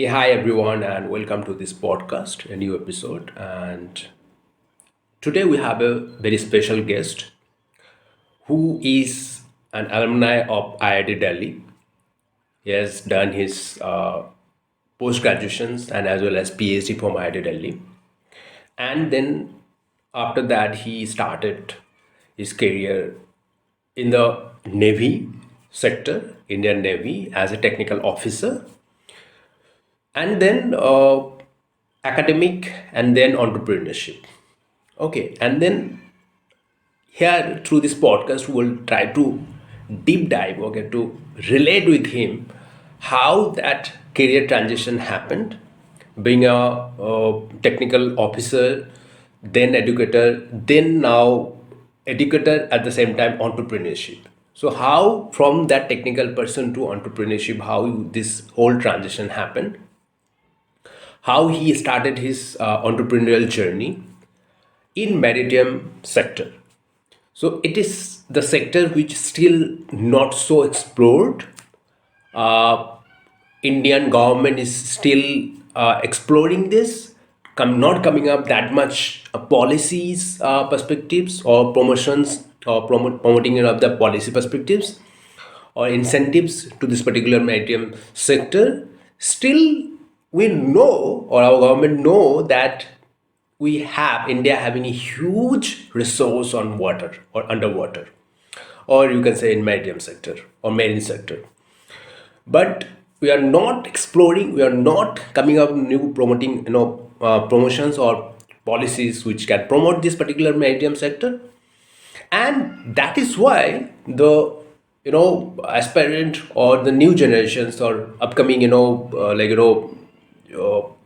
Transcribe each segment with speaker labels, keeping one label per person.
Speaker 1: Hi everyone, and welcome to this podcast, a new episode. And today we have a very special guest who is an alumni of IIT Delhi. He has done his post graduations and as well as PhD from IIT Delhi. And then after that, he started his career in the Navy sector, Indian Navy, as a technical officer, and then academic, and then entrepreneurship. Okay, and then here through this podcast, we will try to deep dive, okay, to relate with him how that career transition happened, being a technical officer, then educator, then now educator at the same time entrepreneurship. So how from that technical person to entrepreneurship, how this whole transition happened, how he started his entrepreneurial journey in maritime sector. So it is the sector which still not so explored. Uh, Indian government is still exploring this, not coming up that much policies perspectives or promotions or promoting of the policy perspectives or incentives to this particular maritime sector. Still, we know, or our government know, that we have India having a huge resource on water or underwater, or you can say in maritime sector or marine sector. But we are not exploring, we are not coming up new promoting, promotions or policies which can promote this particular maritime sector. And that is why the aspirant or the new generations or upcoming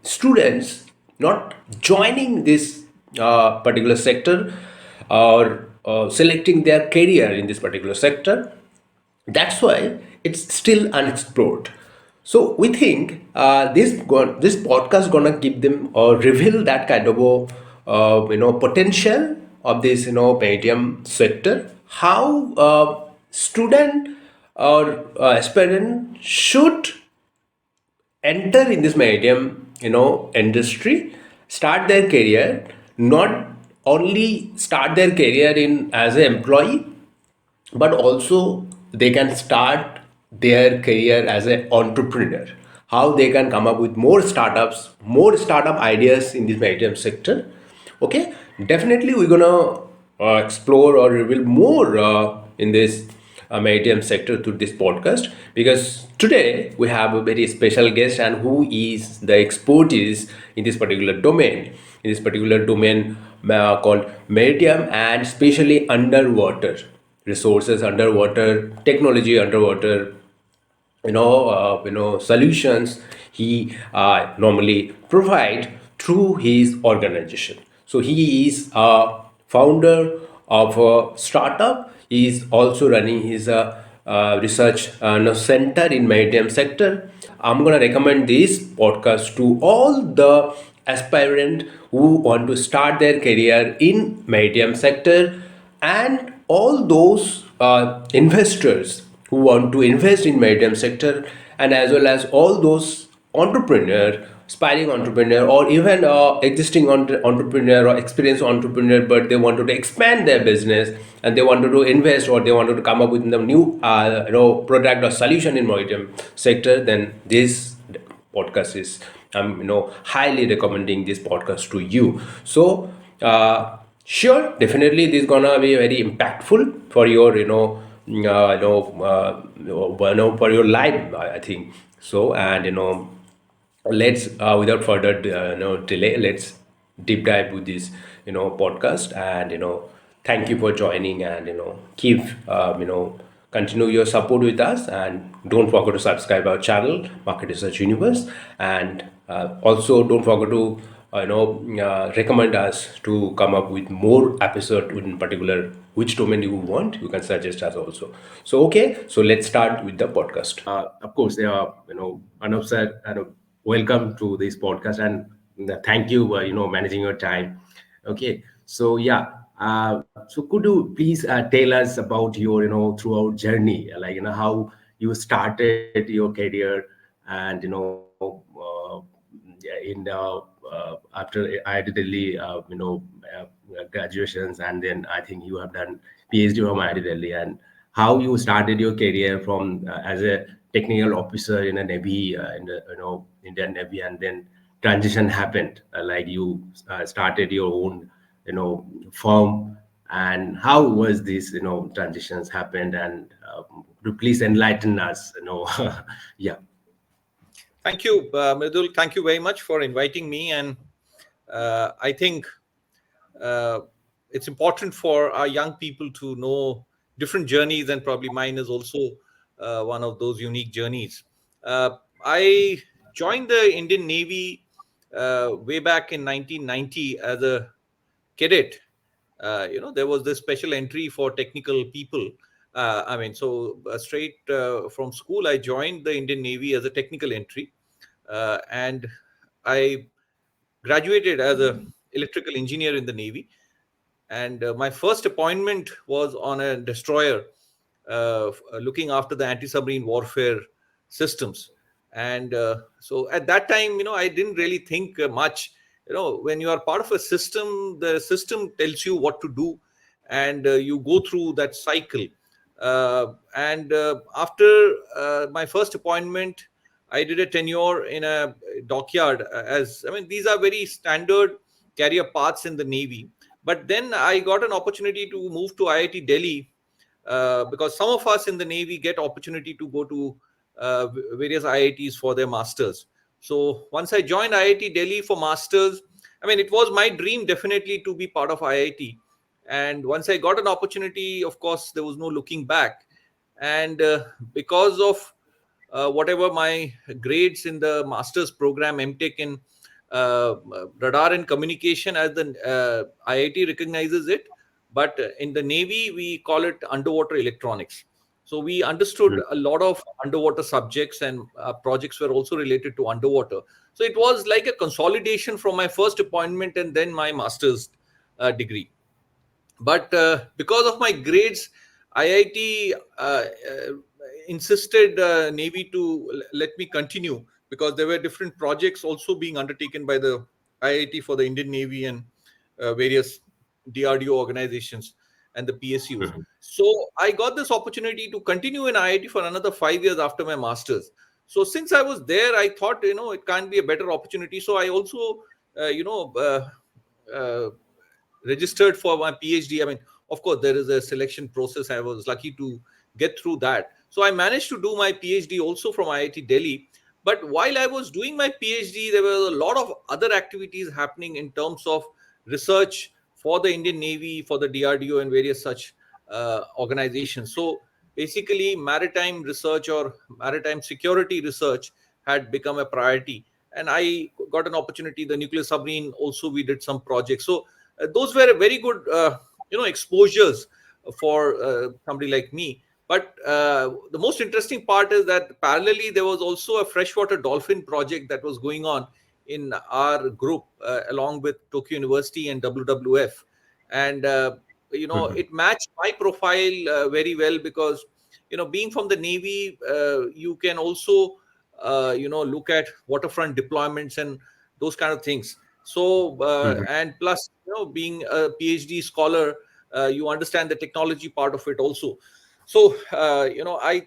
Speaker 1: students not joining this particular sector or selecting their career in this particular sector. That's why it's still unexplored. So we think this podcast gonna give them or reveal that kind of a potential of this medium sector, how student or aspirant should enter in this medium industry, start their career, not only start their career in as an employee, but also they can start their career as an entrepreneur, how they can come up with more startup ideas in this maritime sector. Okay, definitely we're gonna explore or reveal more in this maritime sector through this podcast, because today we have a very special guest and who is the expertise in this particular domain, called maritime and especially underwater resources, underwater technology, underwater solutions he normally provide through his organization. So he is a founder of a startup. He is also running his research center in maritime sector. I'm going to recommend this podcast to all the aspirant who want to start their career in maritime sector, and all those investors who want to invest in maritime sector, and as well as all those entrepreneur, aspiring entrepreneur, or even existing entrepreneur or experienced entrepreneur, but they wanted to expand their business and they wanted to invest or they wanted to come up with a new product or solution in maritime sector. Then this podcast is highly recommending this podcast to you. So sure, definitely this is gonna be very impactful for your for your life, I think so. And let's without further delay, let's deep dive with this podcast. And thank you for joining, and keep continue your support with us, and don't forget to subscribe our channel Market Research Universe. And also don't forget to recommend us to come up with more episode in particular which domain you want. You can suggest us also. So okay, so let's start with the podcast. Of course, they are Arnab sir, welcome to this podcast, and thank you for managing your time. Okay, so yeah, so could you please tell us about your throughout journey, like how you started your career, and in after IIT Delhi, graduations, and then I think you have done PhD from IIT Delhi, and how you started your career from as a technical officer in a Navy, in the Indian Navy, and then transition happened, like you started your own firm, and how was this transitions happened, and to please enlighten us, yeah.
Speaker 2: Thank you, Mirdul. Thank you very much for inviting me. And I think uh, it's important for our young people to know different journeys, and probably mine is also one of those unique journeys. I joined the Indian Navy way back in 1990 as a cadet. There was this special entry for technical people. Straight from school, I joined the Indian Navy as a technical entry, and I graduated as a electrical engineer in the Navy. And my first appointment was on a destroyer, looking after the anti-submarine warfare systems. And so at that time, I didn't really think much. When you are part of a system, the system tells you what to do, and you go through that cycle. And After my first appointment, I did a tenure in a dockyard. These are very standard career paths in the Navy. But then I got an opportunity to move to IIT Delhi, because some of us in the Navy get opportunity to go to various IITs for their masters. So once I joined IIT Delhi for masters, it was my dream definitely to be part of IIT. And once I got an opportunity, of course, there was no looking back. And because of whatever my grades in the master's program, MTech in radar and communication, as the IIT recognizes it, but in the Navy we call it underwater electronics. So we understood a lot of underwater subjects, and projects were also related to underwater. So it was like a consolidation from my first appointment and then my master's degree. But because of my grades, IIT insisted Navy to let me continue, because there were different projects also being undertaken by the IIT for the Indian Navy and various DRDO organizations and the PSUs.
Speaker 1: Mhm.
Speaker 2: So I got this opportunity to continue in IIT for another 5 years after my masters. So since I was there, I thought, it can't be a better opportunity. So I also uh, you know uh, uh, registered for my PhD. Of course, there is a selection process. I was lucky to get through that. So I managed to do my PhD also from IIT Delhi. But while I was doing my PhD, there were a lot of other activities happening in terms of research for the Indian Navy, for the DRDO, and various such organizations. So basically, maritime research or maritime security research had become a priority. And I got an opportunity. The nuclear submarine also, we did some projects. So those were very good exposures for somebody like me. But the most interesting part is that parallelly there was also a freshwater dolphin project that was going on in our group, along with Tokyo University and WWF. And
Speaker 1: Mhm.
Speaker 2: it matched my profile very well, because being from the Navy, you can also look at waterfront deployments and those kind of things. So
Speaker 1: Mhm.
Speaker 2: and plus, being a PhD scholar, you understand the technology part of it also. So I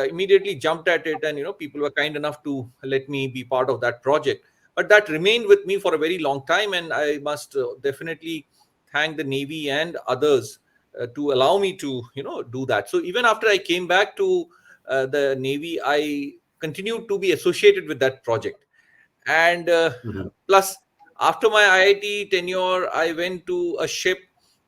Speaker 2: immediately jumped at it, and people were kind enough to let me be part of that project. But that remained with me for a very long time, and I must definitely thank the Navy and others to allow me to do that. So even after I came back to the Navy, I continued to be associated with that project. And
Speaker 1: Mhm.
Speaker 2: plus, after my IIT tenure, I went to a ship,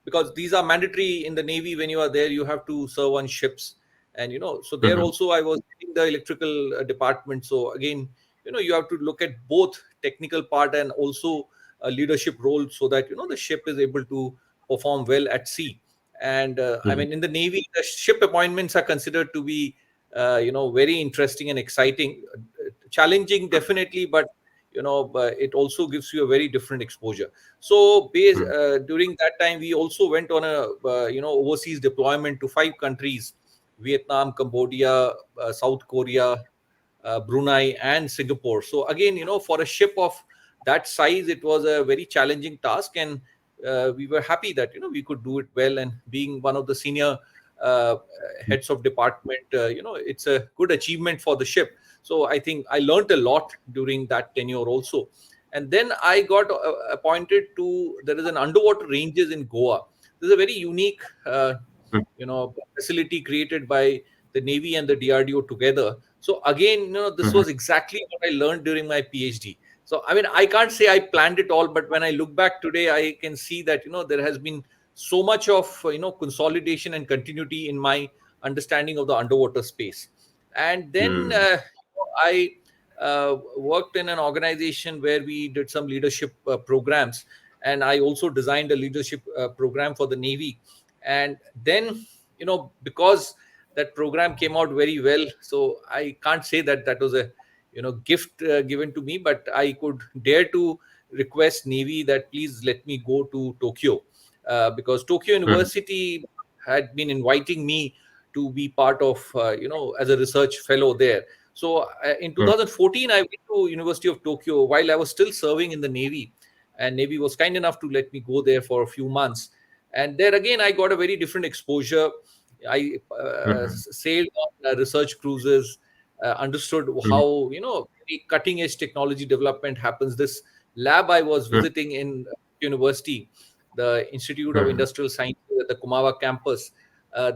Speaker 2: because these are mandatory in the Navy. When you are there, you have to serve on ships. And so there
Speaker 1: Mhm.
Speaker 2: also I was in the electrical department. So again, you have to look at both technical part and also a leadership role, so that the ship is able to perform well at sea. And
Speaker 1: Mhm.
Speaker 2: in the Navy, the ship appointments are considered to be very interesting and exciting, challenging definitely, but but it also gives you a very different exposure. So
Speaker 1: Mhm.
Speaker 2: during that time, we also went on a overseas deployment to 5 countries: Vietnam, Cambodia, South Korea, Brunei, and Singapore. So again, for a ship of that size, it was a very challenging task, and we were happy that we could do it well. And being one of the senior uh, heads of department, it's a good achievement for the ship. So I think I learned a lot during that tenure also. And then I got appointed to, there is an underwater ranges in Goa. There's a very unique facility created by the Navy and the DRDO together. So again, this was exactly what I learned during my PhD. So I mean, I can't say I planned it all, but when I look back today, I can see that there has been so much of consolidation and continuity in my understanding of the underwater space. And then I worked in an organization where we did some leadership programs, and I also designed a leadership program for the Navy. And then because that program came out very well, so I can't say that that was a gift given to me, but I could dare to request Navy that please let me go to Tokyo, because Tokyo University had been inviting me to be part of as a research fellow there. So in 2014 I went to University of Tokyo while I was still serving in the Navy, and Navy was kind enough to let me go there for a few months. And there again I got a very different exposure. I sailed on research cruises, understood how very cutting edge technology development happens. This lab I was visiting in university, the Institute of Industrial Sciences at the Kumawa campus,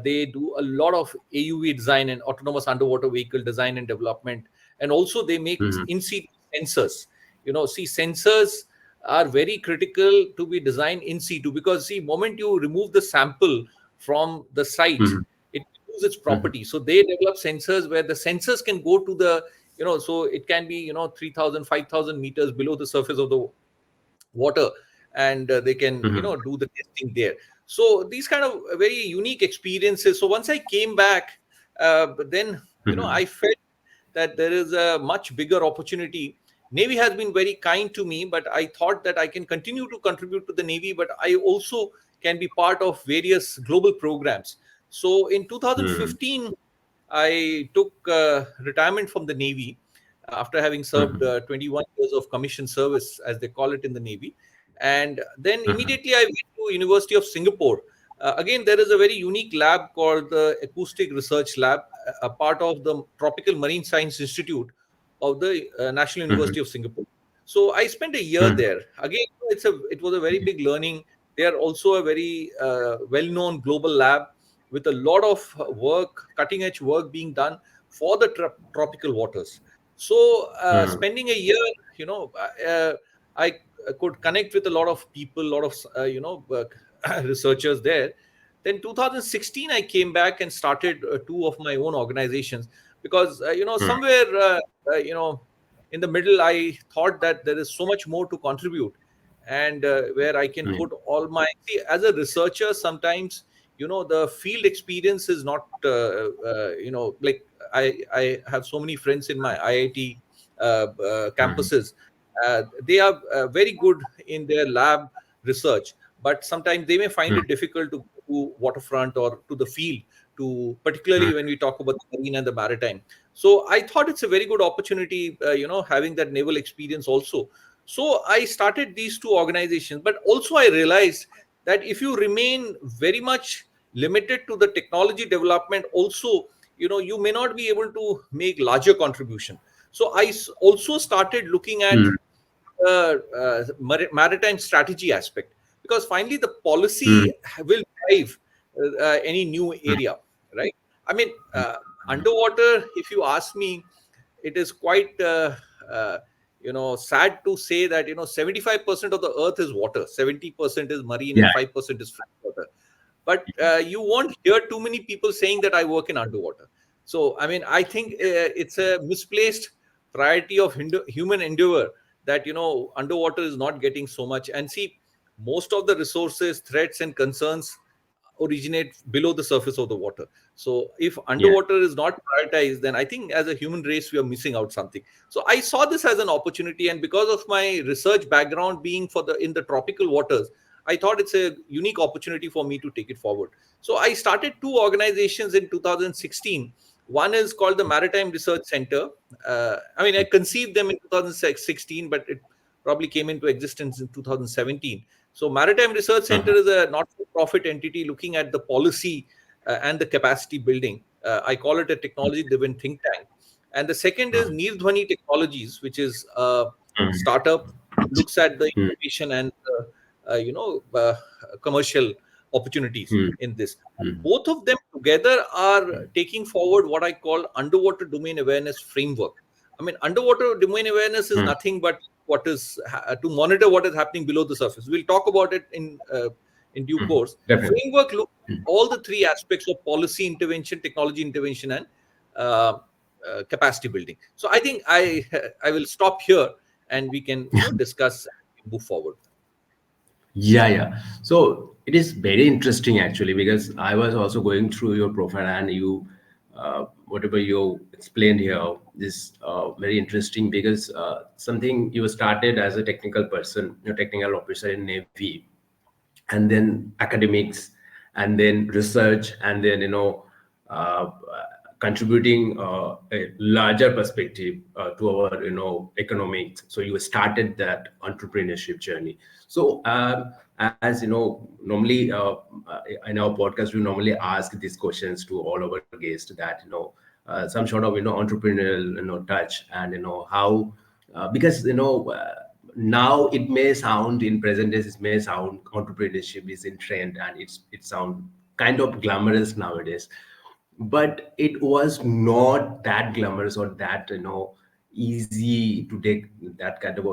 Speaker 2: they do a lot of AUV design and autonomous underwater vehicle design and development, and also they make in situ sensors. See, sensors are very critical to be designed in situ, because see, moment you remove the sample from the site, it loses its property. So they develop sensors where the sensors can go to the so it can be 3,000, 5,000 meters below the surface of the water, and they can do the testing there. So these kind of very unique experiences. So once I came back, but then I felt that there is a much bigger opportunity. Navy has been very kind to me, but I thought that I can continue to contribute to the Navy, but I also can be part of various global programs. So in 2015 I took retirement from the Navy after having served 21 years of commission service, as they call it in the Navy. And then immediately I went to University of Singapore. Again, there is a very unique lab called the Acoustic Research Lab, a part of the Tropical Marine Science Institute of the National University of Singapore. So I spent a year there. Again, it was a very big learning. They are also a very well-known global lab with a lot of work, cutting-edge work being done for the tropical waters. So spending a year, I could connect with a lot of people, a lot of researchers there. Then 2016 I came back and started two of my own organizations, because somewhere in the middle I thought that there is so much more to contribute, and where I can put all my, see, as a researcher sometimes the field experience is not like I have so many friends in my IIT campuses. They are very good in their lab research, but sometimes they may find it difficult to go to waterfront or to the field, to particularly when we talk about the marine and the maritime. So I thought it's a very good opportunity, having that naval experience also. So I started these two organizations, but also I realized that if you remain very much limited to the technology development also, you may not be able to make larger contribution. So I also started looking at maritime strategy aspect, because finally the policy will drive any new area, right? I mean, underwater, if you ask me, it is quite sad to say that 75% of the earth is water, 70% is marine,
Speaker 1: Yeah.
Speaker 2: and 5% is fresh water. But you won't hear too many people saying that I work in underwater. So I mean, I think it's a misplaced priority of human endeavor that underwater is not getting so much. And see, most of the resources, threats, and concerns originate below the surface of the water. So if
Speaker 1: Yeah.
Speaker 2: underwater is not prioritized, then I think as a human race we are missing out something. So I saw this as an opportunity, and because of my research background being for the in the tropical waters, I thought it's a unique opportunity for me to take it forward. So I started two organizations in 2016. One is called the Maritime Research Centre. I mean, I conceived them in 2016, but it probably came into existence in 2017. So, Maritime Research
Speaker 1: Mhm.
Speaker 2: Centre is a not-for-profit entity looking at the policy and the capacity building. I call it a technology-driven think tank. And the second is
Speaker 1: Mhm.
Speaker 2: NirDhwani Technologies, which is a
Speaker 1: Mhm.
Speaker 2: startup, looks at the
Speaker 1: Mhm.
Speaker 2: innovation and commercial opportunities
Speaker 1: Mhm.
Speaker 2: in this.
Speaker 1: Mhm.
Speaker 2: Both of them together are taking forward what I call underwater domain awareness framework. I mean, underwater domain awareness is
Speaker 1: Mhm.
Speaker 2: nothing but what is to monitor what is happening below the surface. We'll talk about it in due
Speaker 1: Mhm.
Speaker 2: course.
Speaker 1: Definitely.
Speaker 2: Framework look at
Speaker 1: Mhm.
Speaker 2: all the three aspects of policy intervention, technology intervention, and uh, capacity building. So I think I will stop here, and we can discuss and move forward.
Speaker 1: Yeah, yeah. So it is very interesting actually because I was also going through your profile and you, whatever you explained here is very interesting because something you started as a technical person, technical officer in Navy, and then academics, and then research, and then contributing a larger perspective to our economics. So you started that entrepreneurship journey. So as you know, normally in our podcast we normally ask these questions to all our guests that some sort of entrepreneurial touch, and how because now it may sound in present days, it may sound entrepreneurship is in trend and it sound kind of glamorous nowadays, but it was not that glamorous or that easy to take that kind of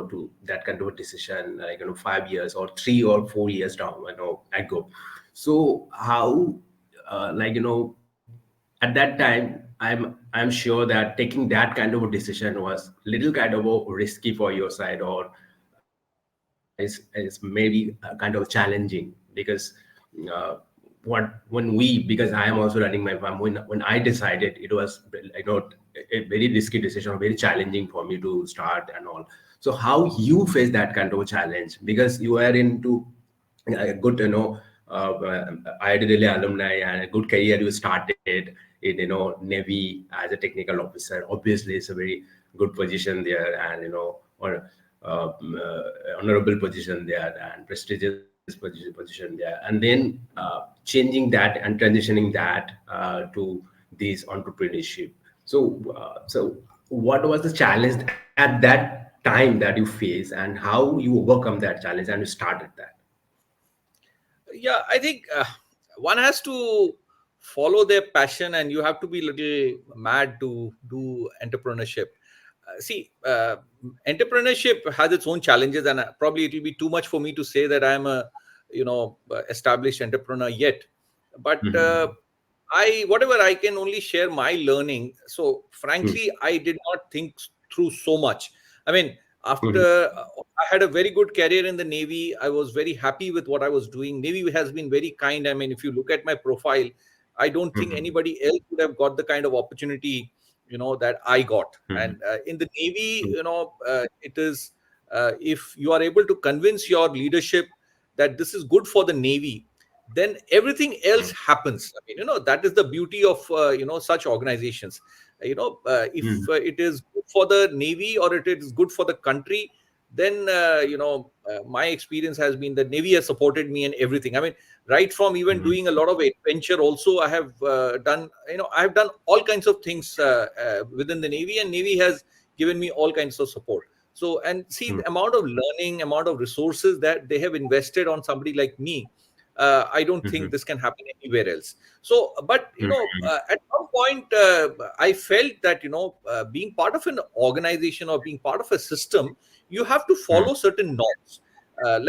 Speaker 1: a decision, like 5 years or 3 or 4 years down ago. So how at that time, I'm sure that taking that kind of a decision was little kind of a risky for your side, or is maybe kind of challenging because uh, when we, because I am also running my farm, when I decided, it was a very risky decision, very challenging for me to start and all. So how you face that kind of a challenge, because you are into a good IIT alumni and a good career you started in Navy as a technical officer. Obviously it's a very good position there, and or honorable position there and prestigious position there, and then changing that and transitioning that to this entrepreneurship. So what was the challenge at that time that you faced, and how you overcome that challenge and you started that?
Speaker 2: Yeah, I think one has to follow their passion, and you have to be a little mad to do entrepreneurship. See, entrepreneurship has its own challenges, and probably it will be too much for me to say that I'm a established entrepreneur yet. But
Speaker 1: Mhm.
Speaker 2: I whatever I can only share my learning. So
Speaker 1: Mhm.
Speaker 2: frankly, I did not think through so much. I mean,
Speaker 1: Mhm.
Speaker 2: after I had a very good career in the Navy, I was very happy with what I was doing. Navy has been very kind. I mean, if you look at my profile, I don't think
Speaker 1: Mhm.
Speaker 2: anybody else would have got the kind of opportunity that I got.
Speaker 1: Mhm.
Speaker 2: And in the Navy, it is if you are able to convince your leadership that this is good for the Navy, then everything else happens. I mean, that is the beauty of such organizations. If
Speaker 1: Mhm.
Speaker 2: it is good for the Navy or it is good for the country, then my experience has been that Navy has supported me in everything. I mean, right from even
Speaker 1: Mhm.
Speaker 2: doing a lot of adventure also, I have done I have done all kinds of things within the Navy, and Navy has given me all kinds of support. So, and see
Speaker 1: Mhm.
Speaker 2: the amount of learning, amount of resources that they have invested on somebody like me. I don't think
Speaker 1: Mhm.
Speaker 2: this can happen anywhere else. So, but
Speaker 1: Mhm.
Speaker 2: at some point, I felt that being part of an organization or being part of a system, you have to
Speaker 1: Mhm.
Speaker 2: follow certain norms.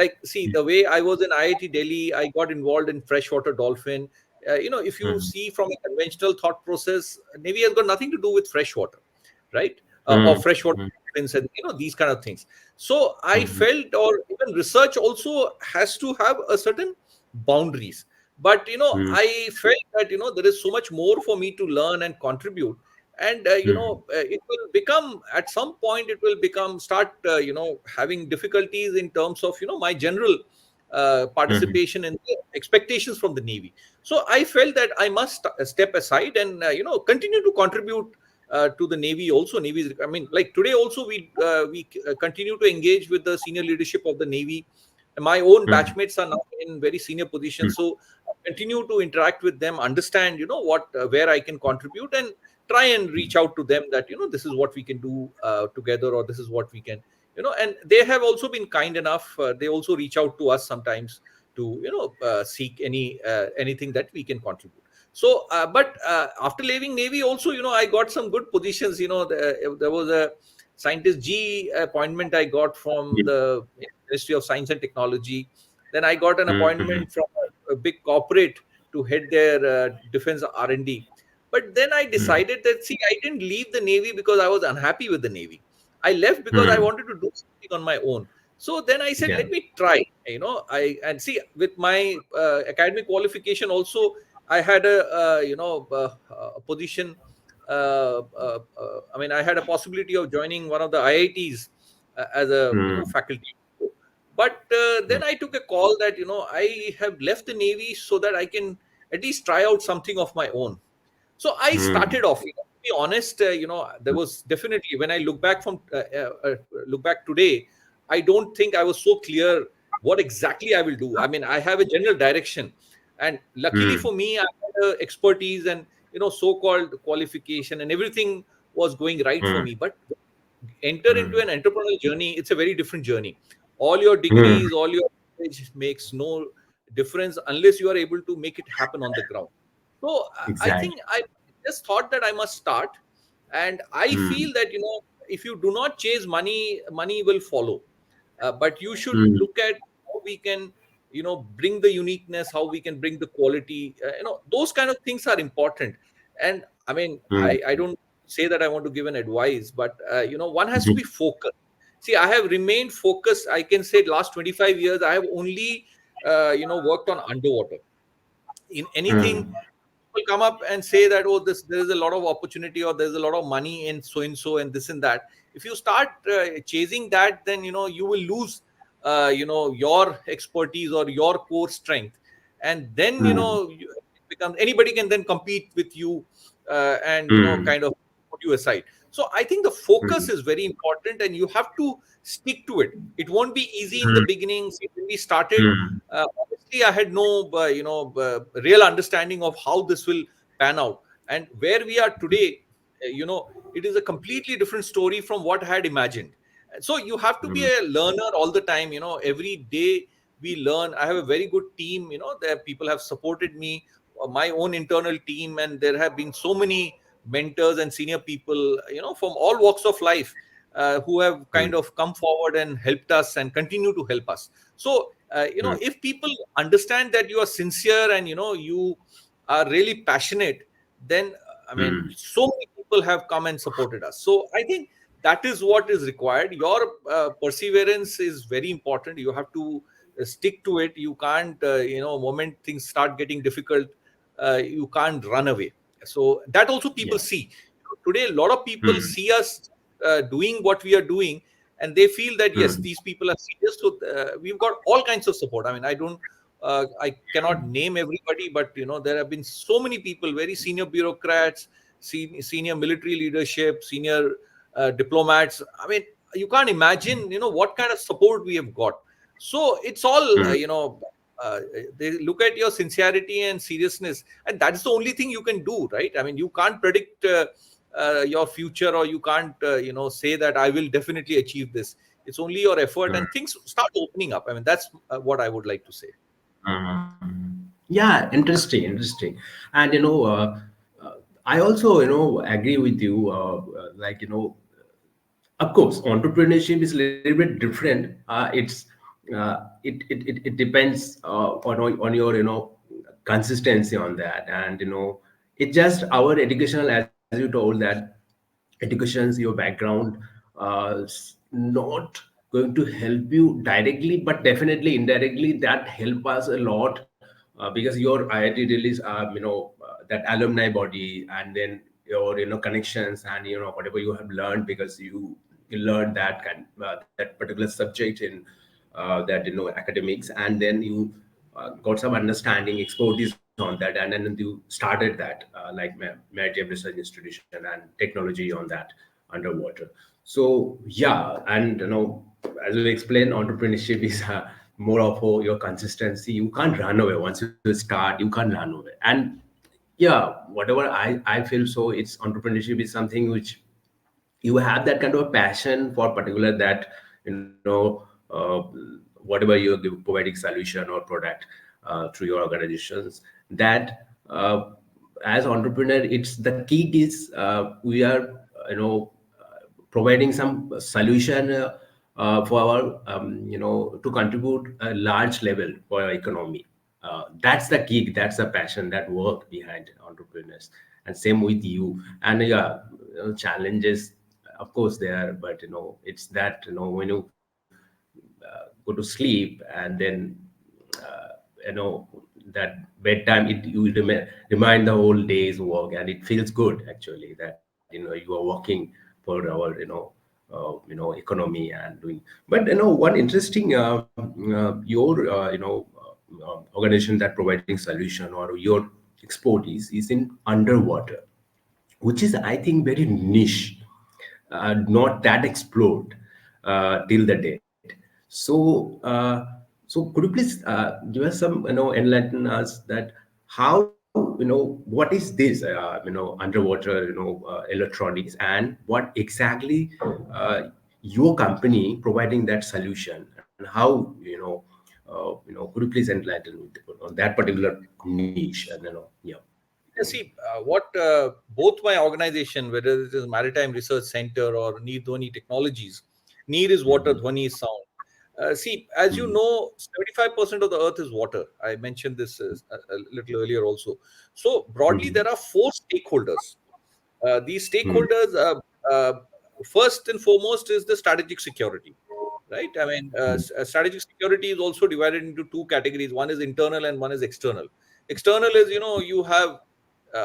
Speaker 2: Like, see, the way I was in IIT Delhi, I got involved in freshwater dolphin. If you
Speaker 1: Mhm.
Speaker 2: see from a conventional thought process, Navy has got nothing to do with freshwater, right? Or
Speaker 1: Mhm.
Speaker 2: freshwater
Speaker 1: Mhm.
Speaker 2: dolphins and these kind of things. So I
Speaker 1: Mhm.
Speaker 2: felt, or even research also has to have a certain boundaries. But
Speaker 1: Mhm.
Speaker 2: I felt that there is so much more for me to learn and contribute, and
Speaker 1: Mhm.
Speaker 2: it will become, at some point it will become start having difficulties in terms of my general participation in the expectations from the Navy. So I felt that I must step aside and continue to contribute to the Navy also. Navy, I mean, like today also we continue to engage with the senior leadership of the Navy. My own batchmates are now in very senior positions, so I continue to interact with them, understand what where I can contribute, and try and reach out to them that this is what we can do together, or this is what we can and they have also been kind enough. They also reach out to us sometimes to seek anything that we can contribute. So but after leaving Navy also, I got some good positions. There was a scientist G appointment I got from the Ministry of Science and Technology. Then I got an appointment from a big corporate to head their defense R&D. But then I decided that, see, I didn't leave the Navy because I was unhappy with the Navy. I left because I wanted to do something on my own. So then I said,
Speaker 1: Yeah.
Speaker 2: let me try. And see, with my academic qualification also, I had a position. I mean, I had a possibility of joining one of the IITs as a faculty. But then I took a call that I have left the Navy so that I can at least try out something of my own. So I started off. To be honest, there was definitely, when I look back today, I don't think I was so clear what exactly I will do. I mean, I have a general direction, and luckily for me, I had expertise and so-called qualification, and everything was going right for me. But enter into an entrepreneurial journey, it's a very different journey. All your degrees, all your knowledge makes no difference unless you are able to make it happen on the ground. So I
Speaker 1: Exactly.
Speaker 2: think I just thought that I must start, and I feel that if you do not chase money, money will follow. But you should look at how we can bring the uniqueness, how we can bring the quality. Those kind of things are important. And I mean, I don't say that I want to give an advice, but one has to be focused. See, I have remained focused. I can say last 25 years I have only worked on underwater. In anything, people come up and say that, oh, this there is a lot of opportunity, or there's a lot of money in so and so and this and that. If you start chasing that, then you will lose your expertise or your core strength. And then it becomes, anybody can then compete with you and kind of put you aside. So I think the focus is very important, and you have to stick to it. It won't be easy in the beginning. See, when we started, honestly, I had no real understanding of how this will pan out. And where we are today, it is a completely different story from what I had imagined. So you have to be a learner all the time. Every day we learn. I have a very good team. That people have supported me, my own internal team, and there have been so many mentors and senior people, from all walks of life, who have kind of come forward and helped us and continue to help us. So if people understand that you are sincere and you are really passionate, then I mean, so many people have come and supported us. So I think that is what is required. Your perseverance is very important. You have to stick to it. You can't moment things start getting difficult, you can't run away. So that also people
Speaker 1: Yeah.
Speaker 2: see. Today a lot of people see us doing what we are doing, and they feel that yes, these people are serious. So we've got all kinds of support. I mean, I cannot name everybody, but there have been so many people, very senior bureaucrats, senior military leadership, senior diplomats. I mean, you can't imagine what kind of support we have got. So it's all they look at your sincerity and seriousness, and that's the only thing you can do, right? I mean, you can't predict your future, or you can't say that I will definitely achieve this. It's only your effort, and things start opening up. I mean, that's what I would like to say.
Speaker 1: Yeah, interesting, interesting. And I also agree with you. Like of course, entrepreneurship is a little bit different. It depends on your consistency on that, and it's just our educational, as you told, that educations, your background, not going to help you directly, but definitely indirectly that help us a lot, because your IIT release, that alumni body, and then your connections, and whatever you have learned, because you learned that that particular subject in that academics, and then you got some understanding, expertise on that, and then you started that like Maritime Research Institution and technology on that underwater. So yeah, and as we explained, entrepreneurship is more of your consistency. You can't run away. Once you start, you can't run away. And yeah, whatever I feel, so it's entrepreneurship is something which you have that kind of a passion for particular that whatever you're providing solution or product through your organizations, that as entrepreneur, it's the key is we are providing some solution for our to contribute a large level for our economy. That's the key, that's the passion, that work behind entrepreneurs. And same with you. And yeah, challenges of course there, but it's that when you go to sleep, and then uh, that bedtime, you remind the whole day's work, and it feels good actually that you are working for our economy and doing. But one interesting your organization that providing solution, or your expertise is in underwater, which is I think very niche, not that explored till the date. So could you please give us some, enlighten us that how, what is this, underwater, electronics, and what exactly your company providing that solution, and how, could you please enlighten on that particular niche, and yeah.
Speaker 2: Yeah, see, what both my organization, whether it is Maritime Research Center or NirDhwani Technologies, Neer is water, Dhwani is sound. See, as you know, 75% of the earth is water. I mentioned this a little earlier also. So, broadly, there are four stakeholders. These stakeholders, first and foremost, is the strategic security, right? I mean, strategic security is also divided into two categories. One is internal and one is external. External is, you have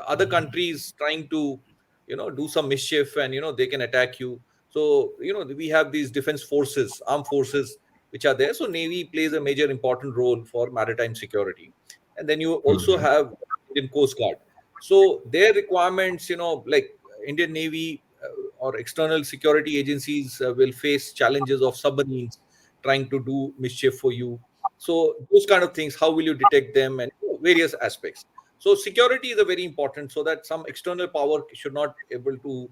Speaker 2: other countries trying to, do some mischief, and they can attack you. So, we have these defense forces, armed forces, which are there. So, Navy plays a major important role for maritime security. And then you also have Indian Coast Guard. So their requirements, like Indian Navy or external security agencies will face challenges of submarines trying to do mischief for you. So those kind of things, how will you detect them, and various aspects. So security is a very important, so that some external power should not able to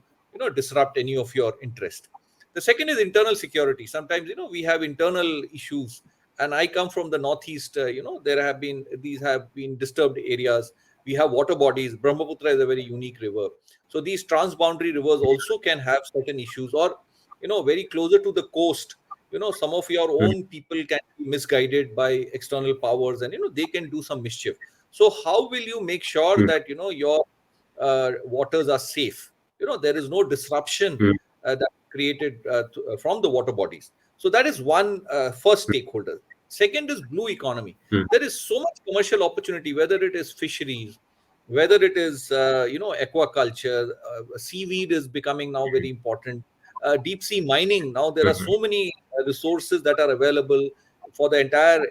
Speaker 2: disrupt any of your interest. The second is internal security. Sometimes we have internal issues, and I come from the northeast. There have been these have been disturbed areas. We have water bodies. Brahmaputra is a very unique river. So these transboundary rivers also can have certain issues, or very closer to the coast. Some of your own people can be misguided by external powers, and they can do some mischief. So how will you make sure that your waters are safe? There is no disruption that created from the water bodies. So that is one first stakeholder. Second is blue economy. There is so much commercial opportunity, whether it is fisheries, whether it is aquaculture. Seaweed is becoming now very important. Deep sea mining, now there are so many resources that are available for the entire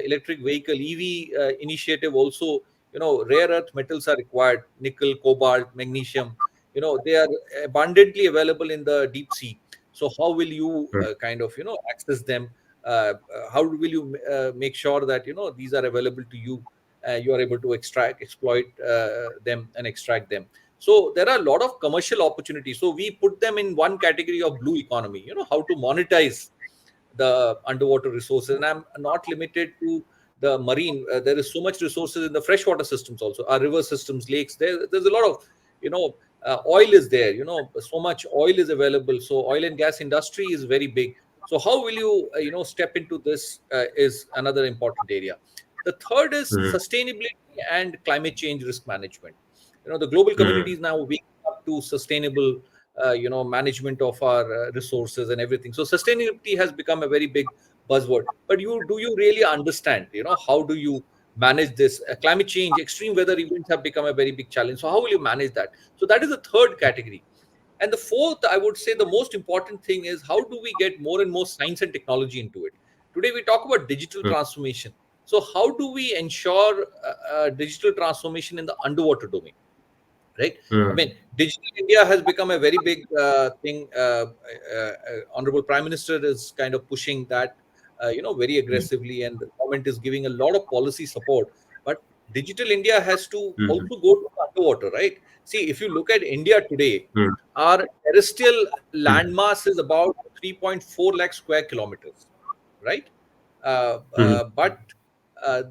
Speaker 2: electric vehicle EV initiative. Also, rare earth metals are required: nickel, cobalt, magnesium. They are abundantly available in the deep sea. So how will you kind of access them? How will you make sure that these are available to you? You are able to exploit them and extract them. So there are a lot of commercial opportunities. So we put them in one category of blue economy. How to monetize the underwater resources. And I'm not limited to the marine. There is so much resources in the freshwater systems also. Our river systems, lakes. There's a lot of oil is there. So much oil is available. So oil and gas industry is very big. So how will you step into this is another important area. The third is sustainability and climate change risk management. The global community is now waking up to sustainable management of our resources and everything. So sustainability has become a very big buzzword. But do you really understand how do you manage this? Climate change, extreme weather events have become a very big challenge. So how will you manage that? So that is the third category. And the fourth, I would say, the most important thing is, how do we get more and more science and technology into it? Today we talk about digital transformation. So how do we ensure digital transformation in the underwater domain? Right. I mean, digital India has become a very big thing. Honorable Prime Minister is kind of pushing that very aggressively, and the government is giving a lot of policy support. But digital India has to also go to underwater, right? See, if you look at India today, our terrestrial landmass is about 3.4 lakh square kilometers, right? But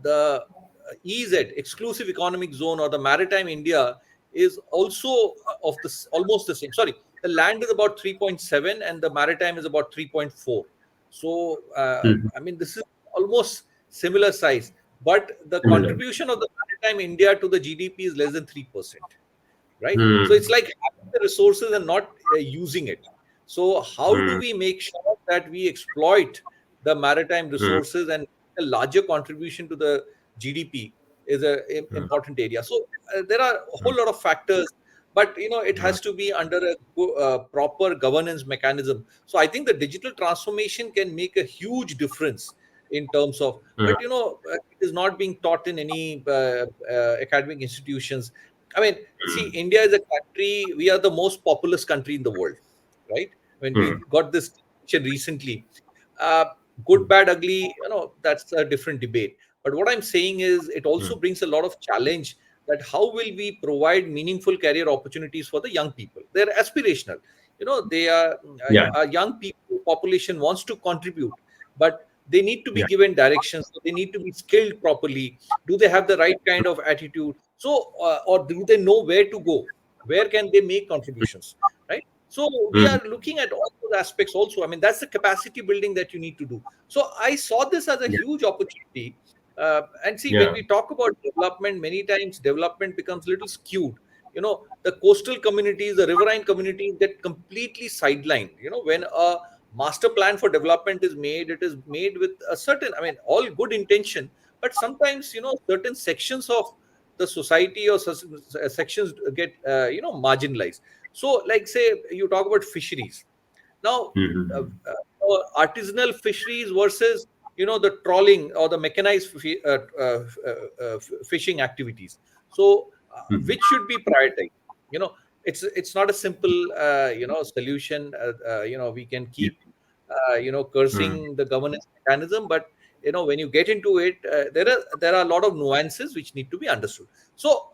Speaker 2: the EZ, exclusive economic zone, or the maritime India, is also of this almost the same. Sorry, the land is about 3.7 and the maritime is about 3.4. So I mean, this is almost similar size, but the
Speaker 1: Similar.
Speaker 2: contribution of the maritime India to the GDP is less than 3%, right? So it's like having the resources and not using it. So how do we make sure that we exploit the maritime resources and a larger contribution to the GDP is a important area. So there are a whole lot of factors, but it has to be under a proper governance mechanism. So I think the digital transformation can make a huge difference in terms of, but it is not being taught in any academic institutions. I mean, see, India is a country, we are the most populous country in the world, right? When we got this distinction recently, uh, good, bad, ugly, that's a different debate. But what I'm saying is, it also brings a lot of challenge, that how will we provide meaningful career opportunities for the young people? They're aspirational. They are
Speaker 1: Yeah.
Speaker 2: a young people population wants to contribute, but they need to be
Speaker 1: Yeah.
Speaker 2: given directions. They need to be skilled properly. Do they have the right kind of attitude? So, or do they know where to go? Where can they make contributions? Right. So we are looking at all those aspects also. I mean, that's the capacity building that you need to do. So I saw this as a
Speaker 1: Yeah.
Speaker 2: huge opportunity. And see, when
Speaker 1: Yeah.
Speaker 2: we talk about development, many times development becomes a little skewed. The coastal communities, the riverine communities get completely sidelined. When a master plan for development is made, it is made with a certain, I mean, all good intention, but sometimes, certain sections of the society or sections get, marginalized. So, like, say, you talk about fisheries. Now, artisanal fisheries versus the trawling or the mechanized fishing activities. So, which should be prioritized? You know, it's not a simple solution. We can keep cursing the governance mechanism, but when you get into it, there are a lot of nuances which need to be understood. So,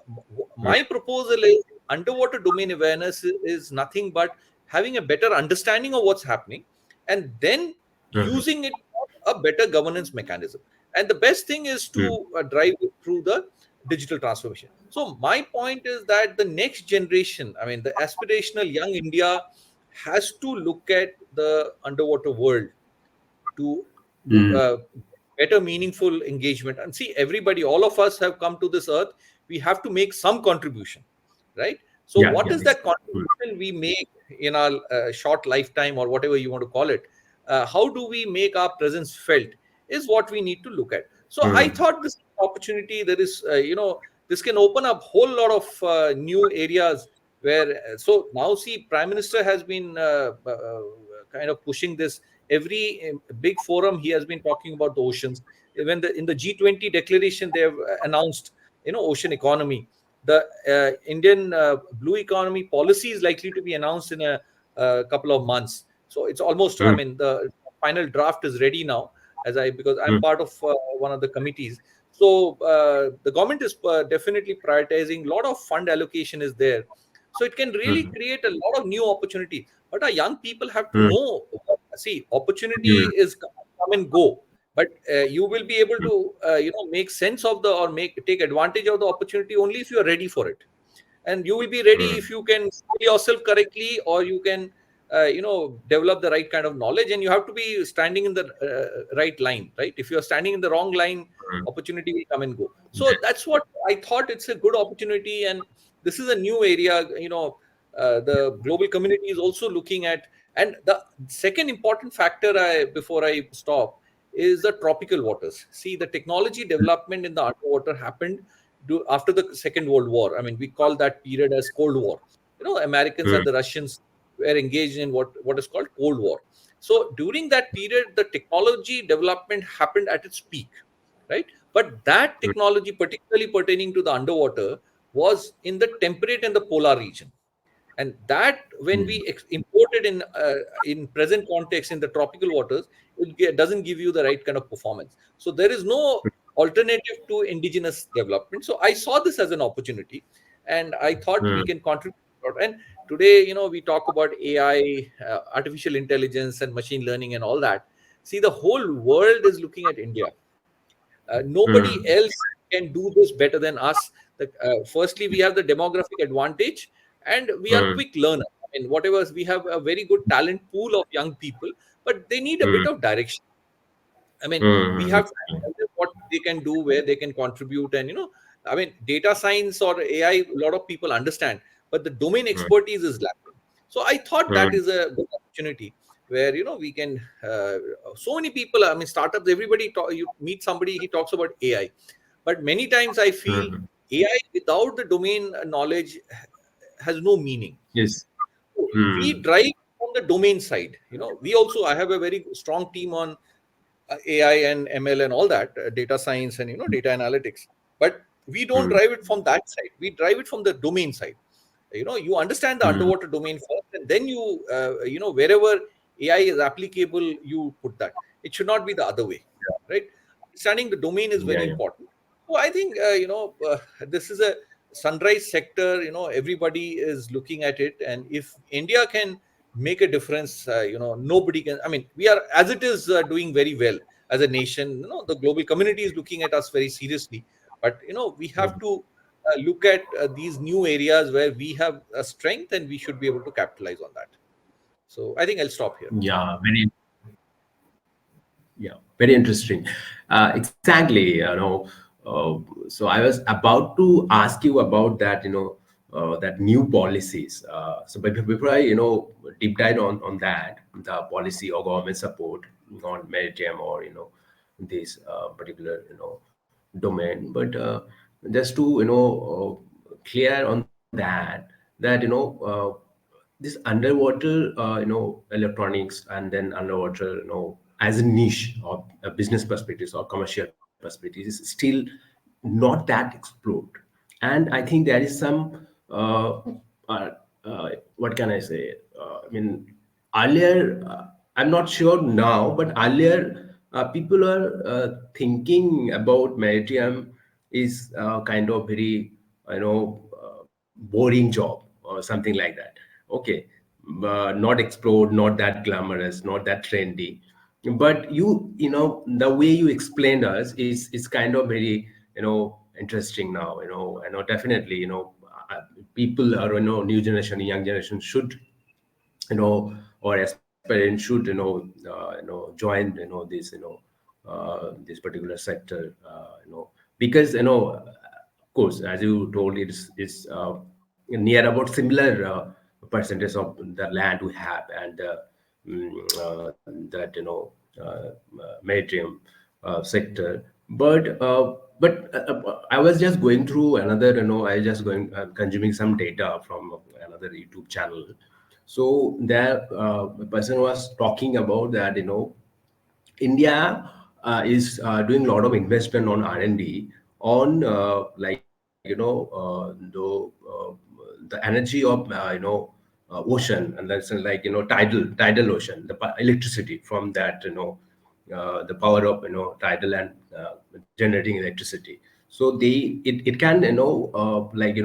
Speaker 2: my proposal is, underwater domain awareness is nothing but having a better understanding of what's happening, and then using it for a better governance mechanism. And the best thing is to drive it through the digital transformation. So my point is that the next generation, I mean, the aspirational young India, has to look at the underwater world to do better meaningful engagement. And see, everybody, all of us have come to this earth, we have to make some contribution, right? So
Speaker 1: Yeah.
Speaker 2: what
Speaker 1: Yeah.
Speaker 2: is that contribution we make in our short lifetime, or whatever you want to call it? How do we make our presence felt, is what we need to look at. So I thought this opportunity, there is this can open up whole lot of new areas where, so now, see, Prime Minister has been kind of pushing this. Every big forum, he has been talking about the oceans. When in the G20 declaration, they have announced ocean economy. The Indian blue economy policy is likely to be announced in a couple of months. So it's almost, I mean, the final draft is ready now, because I'm part of one of the committees. So the government is definitely prioritizing. A lot of fund allocation is there, so it can really create a lot of new opportunity. But our young people have to know. See, opportunity is come and go, but you will be able to make sense of the, or take advantage of the opportunity only if you are ready for it. And you will be ready if you can skill yourself correctly, or you can develop the right kind of knowledge. And you have to be standing in the right line, right? If you are standing in the wrong line, opportunity will come and go. So that's what I thought. It's a good opportunity, and this is a new area. The global community is also looking at. And the second important factor, before I stop, is the tropical waters. See, the technology development in the underwater happened after the Second World War. I mean, we call that period as Cold War. Americans and the Russians were engaged in what is called Cold War. So during that period, the technology development happened at its peak, right? But that technology, particularly pertaining to the underwater, was in the temperate and the polar region, and that when we import it in present context in the tropical waters, doesn't give you the right kind of performance. So there is no alternative to indigenous development. So I saw this as an opportunity, and I thought we can contribute a lot. And today, we talk about AI, artificial intelligence, and machine learning, and all that. See, the whole world is looking at India. Nobody else can do this better than us. Firstly, we have the demographic advantage, and we are quick learners. I mean, whatever, we have a very good talent pool of young people, but they need a bit of direction. I mean, we have to tell them what they can do, where they can contribute, and I mean, data science or AI, a lot of people understand, but the domain expertise is lacking. So I thought that is a good opportunity where we can. So many people, I mean, startups. Everybody, you meet somebody, he talks about AI, but many times I feel AI without the domain knowledge has no meaning.
Speaker 1: Yes.
Speaker 2: We drive on the domain side. We also, I have a very strong team on AI and ML and all that, data science and data analytics. But we don't drive it from that side. We drive it from the domain side. You understand the underwater domain first, and then wherever AI is applicable, you put that. It should not be the other way, right? Understanding the domain is very
Speaker 1: Yeah.
Speaker 2: important. So I think this is a sunrise sector. Everybody is looking at it, and if India can make a difference, nobody can. I mean, we are, as it is, doing very well as a nation. The global community is looking at us very seriously, but we have to look at these new areas where we have a strength, and we should be able to capitalize on that. So I think I'll stop here.
Speaker 1: Yeah, very interesting. Exactly, so I was about to ask you about that, that new policies. So before I, deep dive on that, the policy or government support on maritime or, this particular, domain. But just to, clear on that, this underwater electronics and then underwater as a niche or a business perspectives or commercial perspectives is still not that explored. And I think there is some uh, what can I say, I mean, earlier, I'm not sure now, but earlier people are thinking about maritime is kind of very boring job or something like that. Okay, not explored, not that glamorous, not that trendy. But the way you explained us is kind of very interesting now. I know definitely people are new generation, young generation should or aspirant should join this particular sector, because of course, as you told, it's near about similar percentage of the land we have, and that maritime sector. But I was just going through another, I just going consuming some data from another YouTube channel. So there, a person was talking about that, India is doing a lot of investment on R&D on like the energy of ocean, and that's like tidal ocean, the electricity from that, the power of tidal and generating electricity. So it can like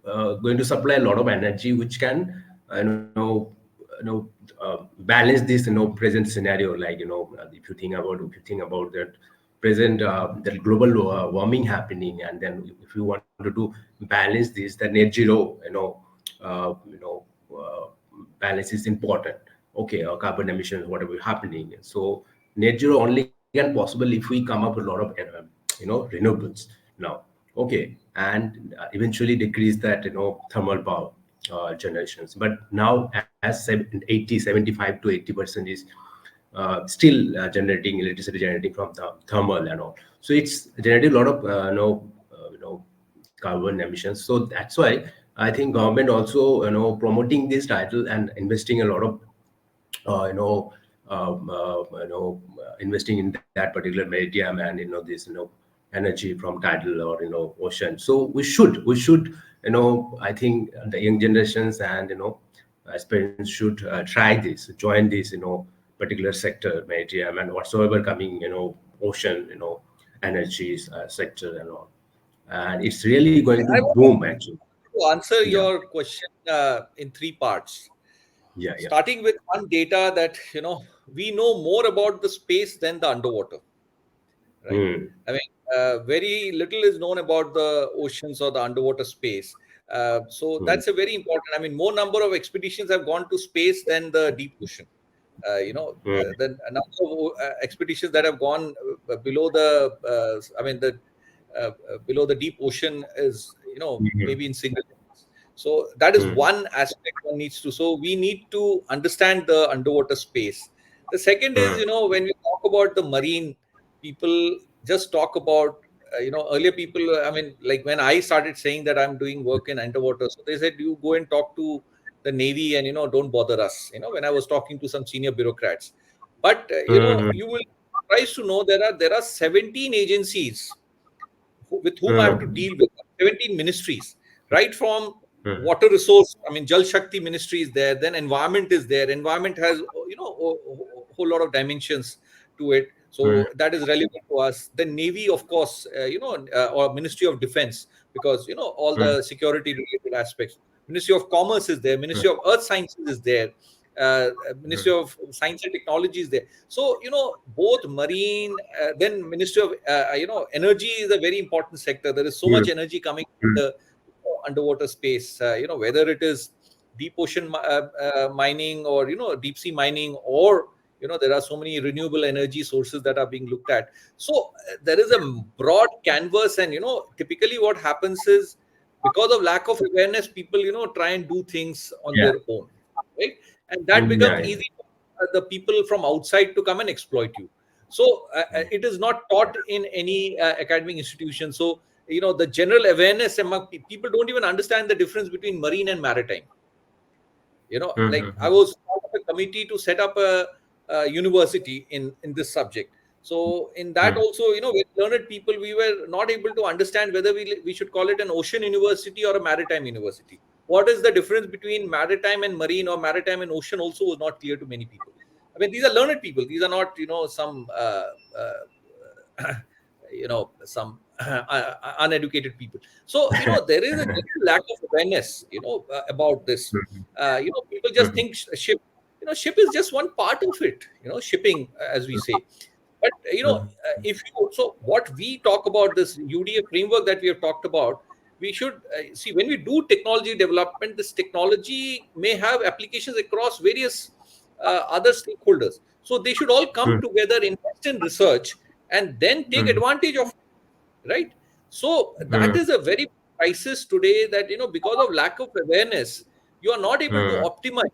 Speaker 1: uh, going to supply a lot of energy which can balance this present scenario, like if you think about that present that global warming happening, and then if you wanted to balance this, the net zero uh, you know uh, balance is important. Okay, or carbon emissions, whatever happening. So net zero only can possible if we come up with a lot of renewables now. Okay, and eventually decrease that thermal power generations. But now as 75 to 80% is still generating electricity, generating from the thermal and all. So it's generating a lot of carbon emissions. So that's why I think government also, promoting this title and investing a lot of, uh, you know, investing in that particular maritime and this energy from tidal or ocean. So we should I think the young generations and aspirants should try this, join this particular sector, maritime and whatsoever coming ocean energies sector and all, and it's really going to
Speaker 2: I want
Speaker 1: boom actually.
Speaker 2: to answer
Speaker 1: Yeah,
Speaker 2: your question in three parts,
Speaker 1: yeah, yeah.
Speaker 2: starting with one data that we know more about the space than the underwater, right?
Speaker 1: Hmm.
Speaker 2: I mean, very little is known about the oceans or the underwater space. So
Speaker 1: Hmm.
Speaker 2: that's a very important. I mean, more number of expeditions have gone to space than the deep ocean.
Speaker 1: Hmm.
Speaker 2: The number of expeditions that have gone below the, I mean, the below the deep ocean is,
Speaker 1: Hmm.
Speaker 2: maybe in single digits. So that is
Speaker 1: Hmm.
Speaker 2: one aspect one needs to. So we need to understand the underwater space. The second is,
Speaker 1: Hmm.
Speaker 2: when we talk about the marine, people just talk about, earlier people, I mean, like when I started saying that I'm doing work in underwater, so they said, you go and talk to the Navy and, don't bother us, when I was talking to some senior bureaucrats. But,
Speaker 1: Hmm.
Speaker 2: you will be surprised to know there are 17 agencies with whom I have to
Speaker 1: Hmm.
Speaker 2: deal with, 17 ministries, right from
Speaker 1: Hmm.
Speaker 2: water resource. I mean, Jal Shakti ministry is there, then environment is there. Environment has, a whole lot of dimensions to it.
Speaker 1: Hmm.
Speaker 2: So that is relevant to us. The Navy, of course, or Ministry of Defense, because, all
Speaker 1: Hmm.
Speaker 2: the security related aspects. Ministry of Commerce is there. Ministry of Earth Sciences is there. Ministry of Science and Technology is there. So, both marine, then Ministry of, Energy is a very important sector. There is so
Speaker 1: Hmm.
Speaker 2: much energy coming from the underwater space, whether it is deep ocean mining, or, deep sea mining, or, there are so many renewable energy sources that are being looked at. So there is a broad canvas, and, typically what happens is, because of lack of awareness, people, try and do things on
Speaker 1: Yeah.
Speaker 2: their own, right? And that
Speaker 1: Hmm.
Speaker 2: becomes
Speaker 1: Yeah.
Speaker 2: easy for the people from outside to come and exploit you. So it is not taught in any academic institution. So, the general awareness among people don't even understand the difference between marine and maritime. Like, I
Speaker 1: Hmm.
Speaker 2: was part of a committee to set up a university in this subject. So in that
Speaker 1: Hmm.
Speaker 2: also, with learned people, we were not able to understand whether we should call it an ocean university or a maritime university. What is the difference between maritime and marine, or maritime and ocean, also was not clear to many people. I mean, these are learned people, these are not, some some uneducated people. So, there is a general lack of awareness, about this. People just think ship, ship is just one part of it, shipping, as we say. But, if you, so what we talk about, this UDA framework that we have talked about, we should see, when we do technology development, this technology may have applications across various other stakeholders. So they should all come together, invest in research, and then take advantage of it, right? So that is a very crisis today, that, because of lack of awareness, you are not able to optimize.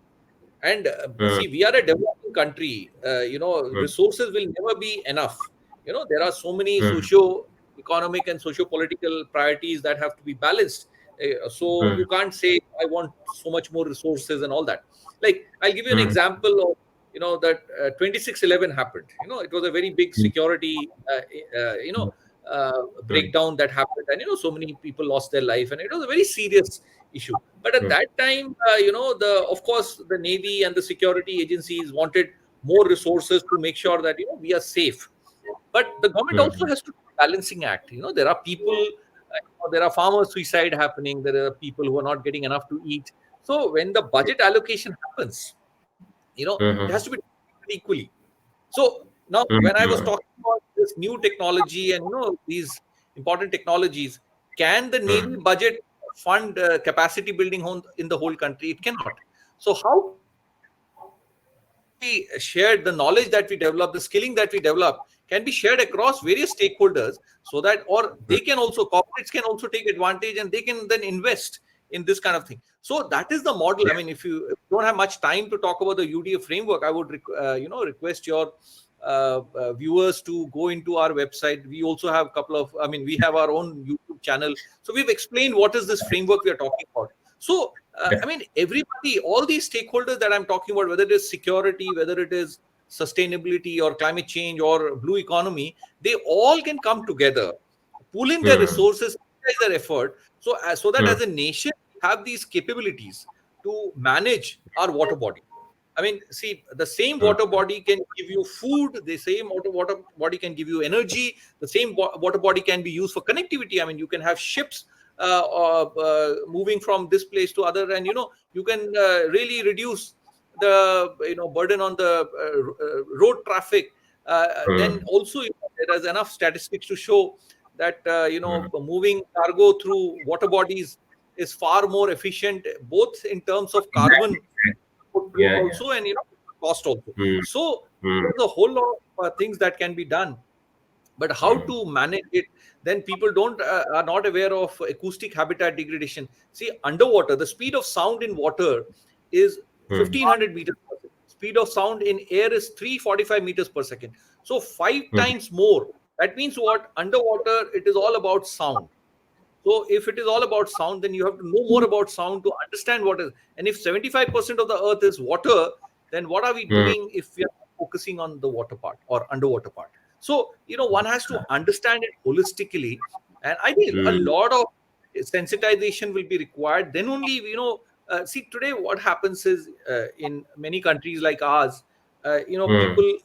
Speaker 2: And see, we are a developing country. Resources will never be enough. There are so many socio-economic and socio-political priorities that have to be balanced. So you can't say, I want so much more resources and all that. Like, I'll give you an example of, that 26/11 happened. It was a very big security, breakdown that happened, and, so many people lost their life, and it was a very serious issue. But at that time, the of course the Navy and the security agencies wanted more resources to make sure that, we are safe. But the government also has to do a balancing act. There are people, there are farmer suicide happening. There are people who are not getting enough to eat. So when the budget allocation happens, it has to be distributed equally. So now, when I was talking about this new technology and, these important technologies, can the Navy budget fund capacity building in the whole country? It cannot. So how can we share the knowledge that we develop, the skilling that we develop, can be shared across various stakeholders, so that, or they can also, corporates can also take advantage, and they can then invest in this kind of thing. So that is the model. I mean, if you don't have much time to talk about the UDA framework, I would request your viewers to go into our website. We also have a couple of, I mean, we have our own YouTube channel. So we've explained what is this framework we are talking about. So I mean, everybody, all these stakeholders that I'm talking about, whether it is security, whether it is sustainability or climate change or blue economy, they all can come together, pool in their
Speaker 1: mm,
Speaker 2: resources, their effort, so that
Speaker 1: mm,
Speaker 2: as a nation we have these capabilities to manage our water body. I mean, see, the same
Speaker 1: mm,
Speaker 2: water body can give you food, the same water body can give you energy, the same water body can be used for connectivity. I mean, you can have ships moving from this place to other, and you can really reduce the burden on the road traffic. Then
Speaker 1: mm,
Speaker 2: also, there is enough statistics to show that
Speaker 1: mm.
Speaker 2: moving cargo through water bodies is far more efficient, both in terms of carbon
Speaker 1: Exactly. Exactly.
Speaker 2: footprint
Speaker 1: Yeah, yeah.
Speaker 2: also, and cost also.
Speaker 1: Mm,
Speaker 2: So
Speaker 1: mm,
Speaker 2: there's a whole lot of things that can be done, but how
Speaker 1: mm,
Speaker 2: to manage it? Then people don't are not aware of acoustic habitat degradation. See, underwater, the speed of sound in water is
Speaker 1: mm,
Speaker 2: 1500 meters per second. Speed of sound in air is 345 meters per second. So five
Speaker 1: mm,
Speaker 2: times more. That means what? Underwater, it is all about sound. So if it is all about sound, then you have to know more about sound to understand what is. And if 75% of the earth is water, then what are we
Speaker 1: mm,
Speaker 2: doing if we are focusing on the water part or underwater part? So, one has to understand it holistically. And I think a
Speaker 1: mm,
Speaker 2: lot of sensitization will be required. Then only, see, today what happens is in many countries like ours,
Speaker 1: mm.
Speaker 2: people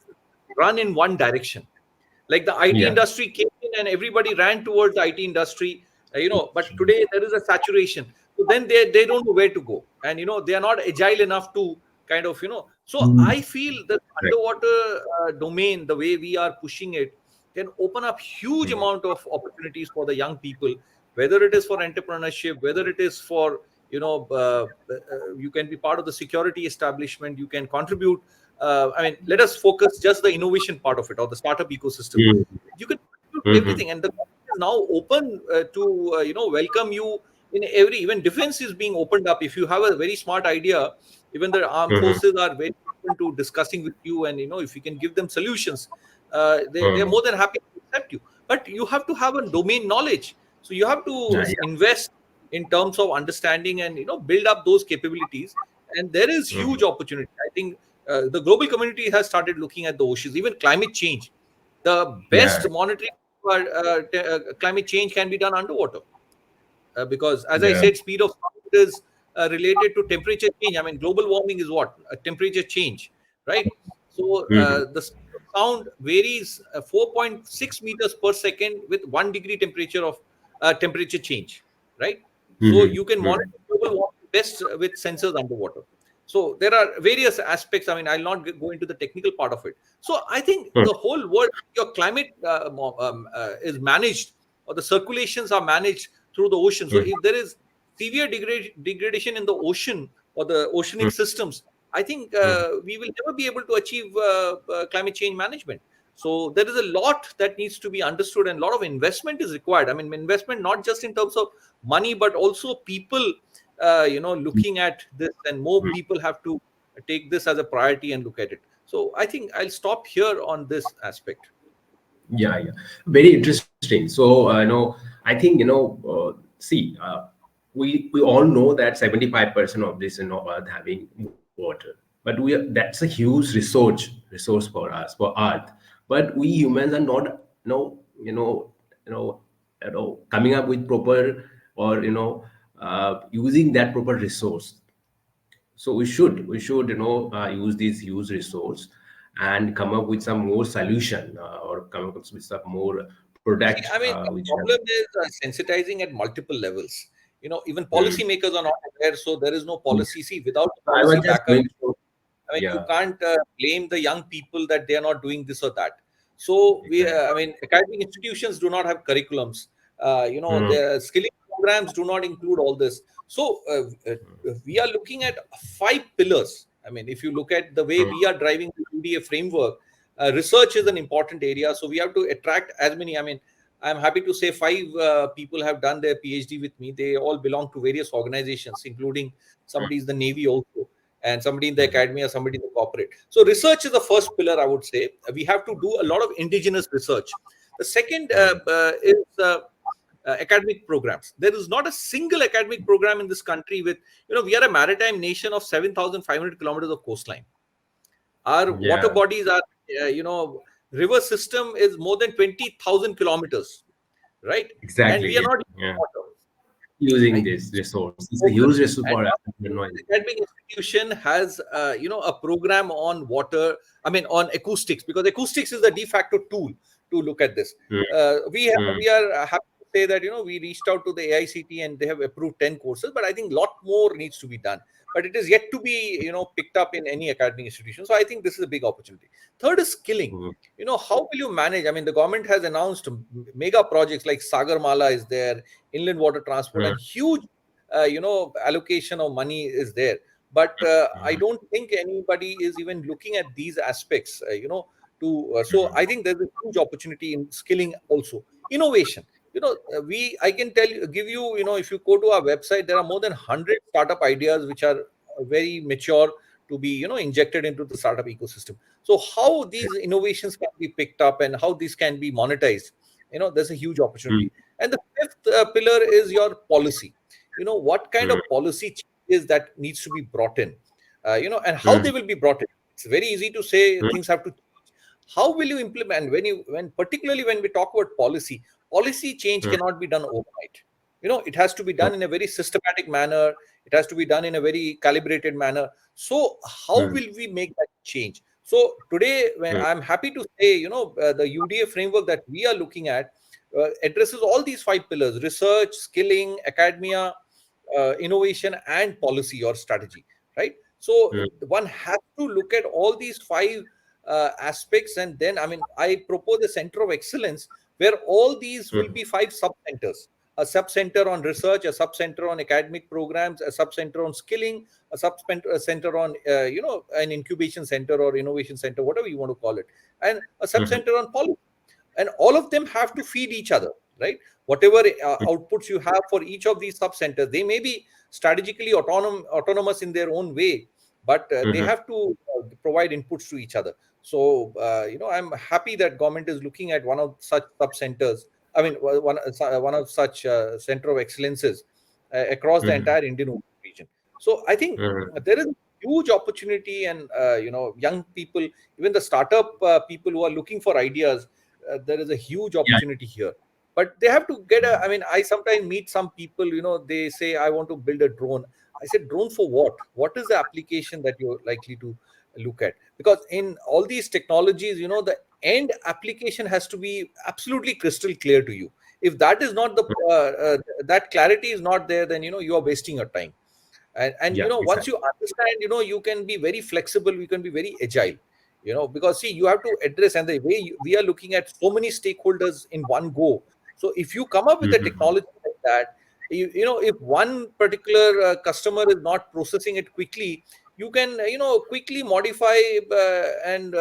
Speaker 2: run in one direction. Like the IT
Speaker 1: Yeah.
Speaker 2: industry came in and everybody ran towards the IT industry, but today there is a saturation. So then they don't know where to go, and they are not agile enough to kind of. So
Speaker 1: Mm.
Speaker 2: I feel that
Speaker 1: Right.
Speaker 2: underwater domain, the way we are pushing it, can open up huge
Speaker 1: Mm,
Speaker 2: amount of opportunities for the young people, whether it is for entrepreneurship, whether it is for you can be part of the security establishment, you can contribute. I mean, let us focus just the innovation part of it or the startup ecosystem.
Speaker 1: mm,
Speaker 2: You can contribute
Speaker 1: mhm,
Speaker 2: everything, and the government is now open to welcome you in every. Even defense is being opened up. If you have a very smart idea, even the armed
Speaker 1: mhm,
Speaker 2: forces are very open to discussing with you, and if you can give them solutions, they are
Speaker 1: mhm.
Speaker 2: more than happy to accept you. But you have to have a domain knowledge, so you have to
Speaker 1: Yeah, yeah.
Speaker 2: invest in terms of understanding and build up those capabilities. And there is
Speaker 1: Mhm.
Speaker 2: huge opportunity, I think. The global community has started looking at the oceans, even climate change. The
Speaker 1: Yeah.
Speaker 2: best monitoring for climate change can be done underwater, because, as I
Speaker 1: Yeah.
Speaker 2: said, speed of sound is related to temperature change. I mean, global warming is what? A temperature change, right? So
Speaker 1: Mhm,
Speaker 2: the speed of sound varies 4.6 meters per second with 1 degree temperature of temperature change, right? So
Speaker 1: mhm,
Speaker 2: you can monitor
Speaker 1: mhm,
Speaker 2: global warming best with sensors underwater. So there are various aspects. I mean, I'll not go into the technical part of it. So I think
Speaker 1: mhm,
Speaker 2: the whole world, your climate is managed, or the circulations are managed through the ocean. So
Speaker 1: mhm,
Speaker 2: if there is severe degradation in the ocean or the oceanic
Speaker 1: mhm,
Speaker 2: systems, I think
Speaker 1: mhm.
Speaker 2: we will never be able to achieve climate change management. So there is a lot that needs to be understood, and a lot of investment is required. I mean, investment not just in terms of money, but also people, looking at this, and more people have to take this as a priority and look at it. So I think I'll stop here on this aspect.
Speaker 1: Yeah, yeah. Very interesting. So, I think, see, we all know that 75% of this, Earth having water, but that's a huge resource for Earth. But we humans are not, you know, coming up with proper, or using that proper resource. So we should use this huge resource and come up with some more solution, or come up with some more
Speaker 2: See,
Speaker 1: product
Speaker 2: I mean, the
Speaker 1: which have.
Speaker 2: problem is sensitizing at multiple levels. Even
Speaker 1: Mm,
Speaker 2: policymakers are not aware, so there is no
Speaker 1: yeah.
Speaker 2: policy. See, without
Speaker 1: So I
Speaker 2: policy
Speaker 1: was just
Speaker 2: backup,
Speaker 1: going to.
Speaker 2: I mean, you
Speaker 1: Yeah,
Speaker 2: can't blame the young people that they are not doing this or that. So
Speaker 1: exactly.
Speaker 2: I mean, academic institutions do not have curriculums.
Speaker 1: Mm,
Speaker 2: Their skilling programs do not include all this. So we are looking at five pillars. I mean, if you look at the way
Speaker 1: mm,
Speaker 2: we are driving the UDA framework, research is an important area. So we have to attract as many. I mean, I'm happy to say five people have done their PhD with me. They all belong to various organizations, including somebody is the Navy also, and somebody in the
Speaker 1: mm,
Speaker 2: academy, or somebody in the corporate. So research is the first pillar, I would say. We have to do a lot of indigenous research. The second is academic programs. There is not a single academic program in this country with, we are a maritime nation of 7,500 kilometers of coastline. Our water
Speaker 1: Yeah,
Speaker 2: bodies are, river system is more than 20,000 kilometers, right? And
Speaker 1: exactly.
Speaker 2: we are
Speaker 1: Yeah,
Speaker 2: not
Speaker 1: yeah.
Speaker 2: using water,
Speaker 1: Using
Speaker 2: right?
Speaker 1: this
Speaker 2: So
Speaker 1: resource, it's a
Speaker 2: focus.
Speaker 1: huge resource
Speaker 2: And
Speaker 1: for us.
Speaker 2: academic institution has, a program on water, on acoustics, because acoustics is the de facto tool to look at this.
Speaker 1: Mm,
Speaker 2: We
Speaker 1: mm,
Speaker 2: are happy to say that, we reached out to the AICT and they have approved 10 courses, but I think a lot more needs to be done. But it is yet to be, picked up in any academic institution. So I think this is a big opportunity. Third is skilling.
Speaker 1: mm,
Speaker 2: How will you manage? The government has announced mega projects like Sagarmala is there, inland water transport,
Speaker 1: mm,
Speaker 2: and huge allocation of money is there. But I
Speaker 1: mm,
Speaker 2: don't think anybody is even looking at these aspects, to so
Speaker 1: mm,
Speaker 2: I think there's a huge opportunity in skilling also. Innovation, we I can tell you, give you, if you go to our website, there are more than 100 startup ideas which are very mature to be, injected into the startup ecosystem. So how these innovations can be picked up and how these can be monetized, there's a huge
Speaker 1: mm,
Speaker 2: opportunity. And the fifth pillar is your policy. What kind
Speaker 1: mm,
Speaker 2: of policy changes that needs to be brought in, and how
Speaker 1: mm,
Speaker 2: they will be brought in. It's very easy to say
Speaker 1: mm,
Speaker 2: things have to change. How will you implement, when particularly when we talk about policy change
Speaker 1: mm,
Speaker 2: cannot be done overnight. It has to be
Speaker 1: mm,
Speaker 2: done in a very systematic manner. It has to be done in a very calibrated manner. So how
Speaker 1: mm,
Speaker 2: will we make that change? So today, when
Speaker 1: mm,
Speaker 2: I'm happy to say, the UDA framework that we are looking at addresses all these five pillars: research, skilling, academia, innovation, and policy or strategy, right? So
Speaker 1: mm,
Speaker 2: one has to look at all these five aspects, and then, I propose a center of excellence where all these will
Speaker 1: mm,
Speaker 2: be five sub centers: a sub center on research, a sub center on academic programs, a sub center on skilling, a sub center on, an incubation center or innovation center, whatever you want to call it, and a sub
Speaker 1: mhm,
Speaker 2: center on policy. And all of them have to feed each other, right? Whatever
Speaker 1: mm,
Speaker 2: outputs you have for each of these sub centers, they may be strategically autonomous in their own way, but they
Speaker 1: mhm.
Speaker 2: have to provide inputs to each other. So I'm happy that government is looking at one of such sub centers, one of such center of excellences across the
Speaker 1: Mhm,
Speaker 2: entire Indian region. So I think
Speaker 1: mhm.
Speaker 2: there is huge opportunity, and young people, even the startup people who are looking for ideas, there is a huge
Speaker 1: Yeah.
Speaker 2: opportunity here. But they have to get a, I sometimes meet some people, they say, I want to build a drone. I said, drone for what is the application that you're likely to look at? Because in all these technologies, the end application has to be absolutely crystal clear to you. If that is not the that clarity is not there, then you are wasting your time. And
Speaker 1: Yeah,
Speaker 2: once
Speaker 1: exactly.
Speaker 2: you understand, you can be very flexible, you can be very agile, because see, you have to address, and the way we are looking at so many stakeholders in one go. So if you come up with a
Speaker 1: Mhm,
Speaker 2: technology like that, if one particular customer is not processing it quickly, you can quickly modify and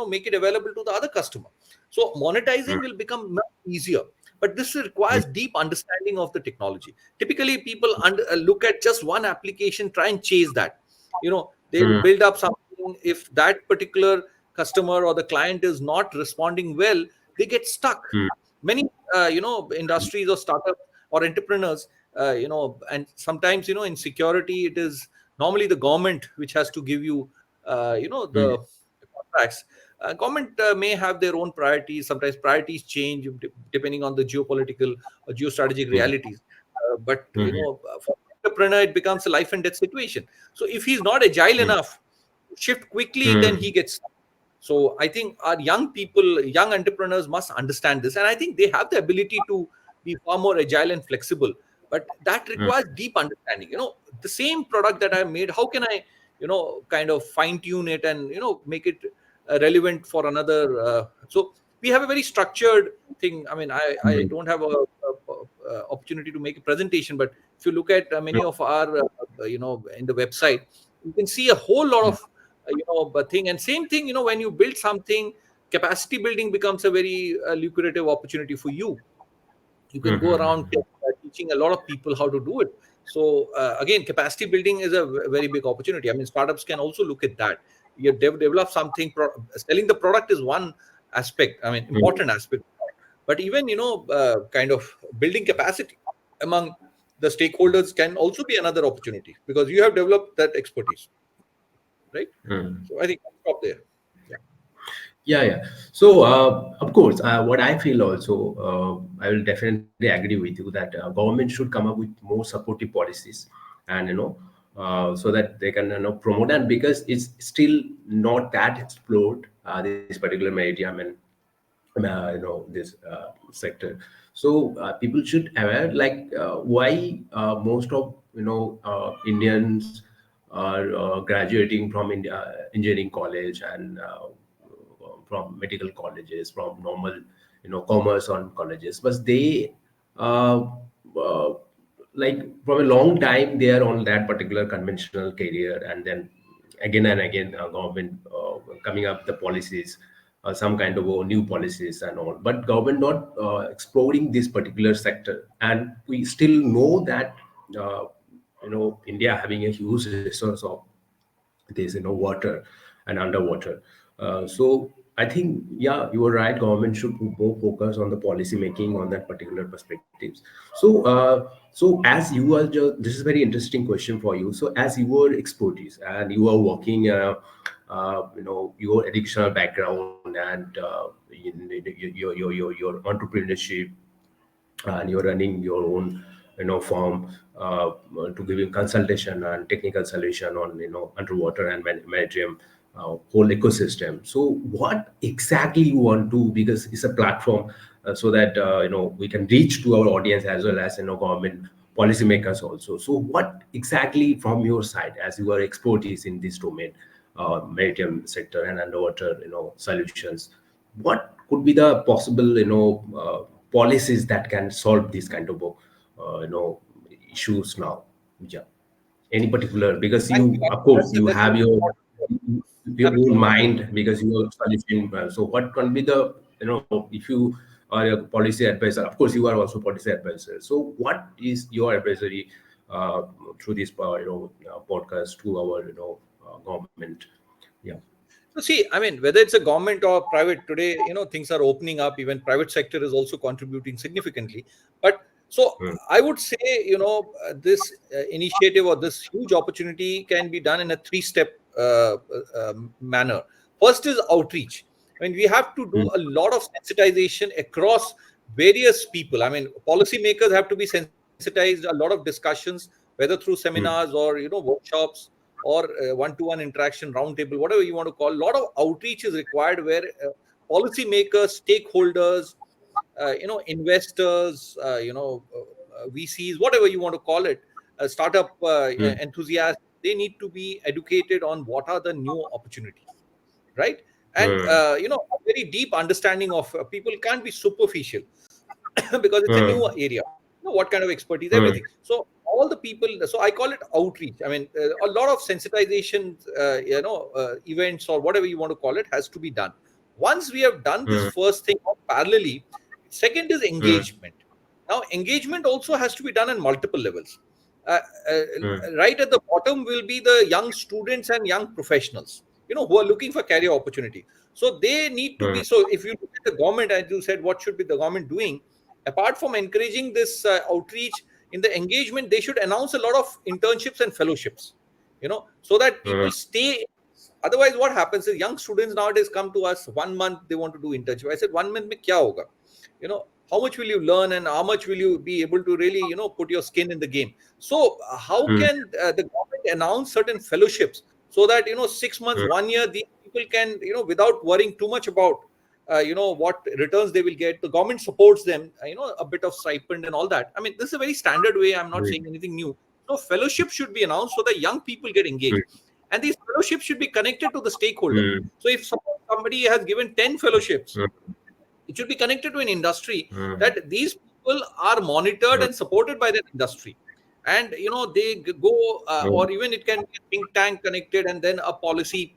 Speaker 2: make it available to the other customer. So
Speaker 1: mm,
Speaker 2: monetizing will become much easier, but this
Speaker 1: mm,
Speaker 2: requires deep understanding of the technology. Typically people look at just one application, try and chase that. They'll
Speaker 1: mm,
Speaker 2: build up something. If that particular customer or the client is not responding well, they get stuck.
Speaker 1: mm,
Speaker 2: Many industries or startups or entrepreneurs, and sometimes, in security, it is normally the government which has to give you
Speaker 1: mm,
Speaker 2: the contracts. Government may have their own priorities. Sometimes priorities change depending on the geopolitical or geostrategic
Speaker 1: mm,
Speaker 2: realities. But
Speaker 1: mhm,
Speaker 2: for entrepreneur, it becomes a life and death situation. So if he's not agile
Speaker 1: mm,
Speaker 2: enough to shift quickly, then he
Speaker 1: mm,
Speaker 2: gets stuck. So I think our young people, young entrepreneurs must understand this, and I think they have the ability to be far more agile and flexible. But that
Speaker 1: mm,
Speaker 2: requires deep understanding. The same product that I made, how can I, kind of fine tune it and make it relevant for another? So we have a very structured thing. I
Speaker 1: mm,
Speaker 2: don't have a opportunity to make a presentation, but if you look at
Speaker 1: mm,
Speaker 2: many of our, in the website, you can see a whole lot of thing. And same thing, when you build something, capacity building becomes a very lucrative opportunity for you. You can go around
Speaker 1: mhm,
Speaker 2: teaching a lot of people how to do it. So again, capacity building is a very big opportunity. Startups can also look at that. You develop something. Selling the product is one aspect,
Speaker 1: mhm,
Speaker 2: important aspect. but even kind of building capacity among the stakeholders can also be another opportunity, because you have developed that expertise, right? So I think I'll stop there. Yeah.
Speaker 1: Yeah, yeah. So, of course, what I feel also, I will definitely agree with you that government should come up with more supportive policies, and so that they can promote, and because it's still not that explored, this particular maritime and this sector. So people should aware like why most of Indians are graduating from engineering college and from medical colleges, from normal commerce on colleges, but they uh, uh, like from a long time they are on that particular conventional career, and then again and again government coming up the policies, some kind of new policies and all, but government not exploring this particular sector. And we still know that uh, India having a huge resource of this water and underwater. So I think, yeah, you are right, government should put more focus on the policy making on that particular perspectives. So so as you are just, this is very interesting question for you. So as you are expertise and you are working your educational background and your entrepreneurship, and you're running your own firm to give you consultation and technical solution on underwater and maritime whole ecosystem. So what exactly you want to, because it's a platform, so that we can reach to our audience as well as government policymakers also. So what exactly from your side, as you are expertise in this domain, maritime sector and underwater solutions, what could be the possible policies that can solve this kind of issues now? Yeah, any particular, because
Speaker 2: Thank you.
Speaker 1: you of course you
Speaker 2: That's a
Speaker 1: have
Speaker 2: very important
Speaker 1: your own
Speaker 2: absolutely.
Speaker 1: mind, because you are solution. So what can be the if you are a policy advisor, of course you are also policy advisor, so what is your advisory through this podcast to our government? Yeah.
Speaker 2: So see, I mean, whether it's a government or private today, things are opening up. Even private sector is also contributing significantly. But so
Speaker 1: Mm,
Speaker 2: I would say, this initiative or this huge opportunity can be done in a three-step manner. First is outreach. I mean, we have to do
Speaker 1: mm,
Speaker 2: a lot of sensitization across various people. I mean, policymakers have to be sensitized. A lot of discussions, whether through seminars
Speaker 1: mm,
Speaker 2: or workshops, or one-to-one interaction, roundtable, whatever you want to call. A lot of outreach is required, where policymakers, stakeholders, investors, VCs, whatever you want to call it, startup
Speaker 1: mm,
Speaker 2: enthusiasts, they need to be educated on what are the new opportunities, right? And
Speaker 1: mm,
Speaker 2: a very deep understanding of people can't be superficial because it's a new
Speaker 1: mm,
Speaker 2: area. What kind of expertise,
Speaker 1: mm,
Speaker 2: everything. So all the people, so I call it outreach. I mean, a lot of sensitization, events or whatever you want to call it, has to be done. Once we have done this
Speaker 1: mm,
Speaker 2: first thing parallelly, second is
Speaker 1: mm,
Speaker 2: engagement. Now engagement also has to be done on multiple levels. uh, uh,
Speaker 1: mm,
Speaker 2: right at the bottom will be the young students and young professionals, who are looking for career opportunity. So they need to
Speaker 1: mm,
Speaker 2: be, so if you look at the government, as you said, what should be the government doing? Apart from encouraging this outreach, in the engagement they should announce a lot of internships and fellowships, so that people
Speaker 1: mm,
Speaker 2: stay. Otherwise what happens is, young students nowadays come to us, 1 month they want to do internship. I said, 1 month mein kya hoga? How much will you learn, and how much will you be able to really put your skin in the game? So how
Speaker 1: mm,
Speaker 2: can the government announce certain fellowships, so that 6 months, 1 year, these people can, without worrying too much about what returns they will get, the government supports them, a bit of stipend and all that. I mean, this is a very standard way, I'm not
Speaker 1: mm,
Speaker 2: saying anything new. So fellowship should be announced so that young people get engaged, and these fellowships should be connected to the stakeholder.
Speaker 1: mm,
Speaker 2: So if somebody has given 10 fellowships,
Speaker 1: mm,
Speaker 2: it should be connected to an industry,
Speaker 1: mm,
Speaker 2: that these people are monitored
Speaker 1: mm,
Speaker 2: and supported by that industry. And they go,
Speaker 1: mm,
Speaker 2: or even it can be a think tank connected, and then a policy,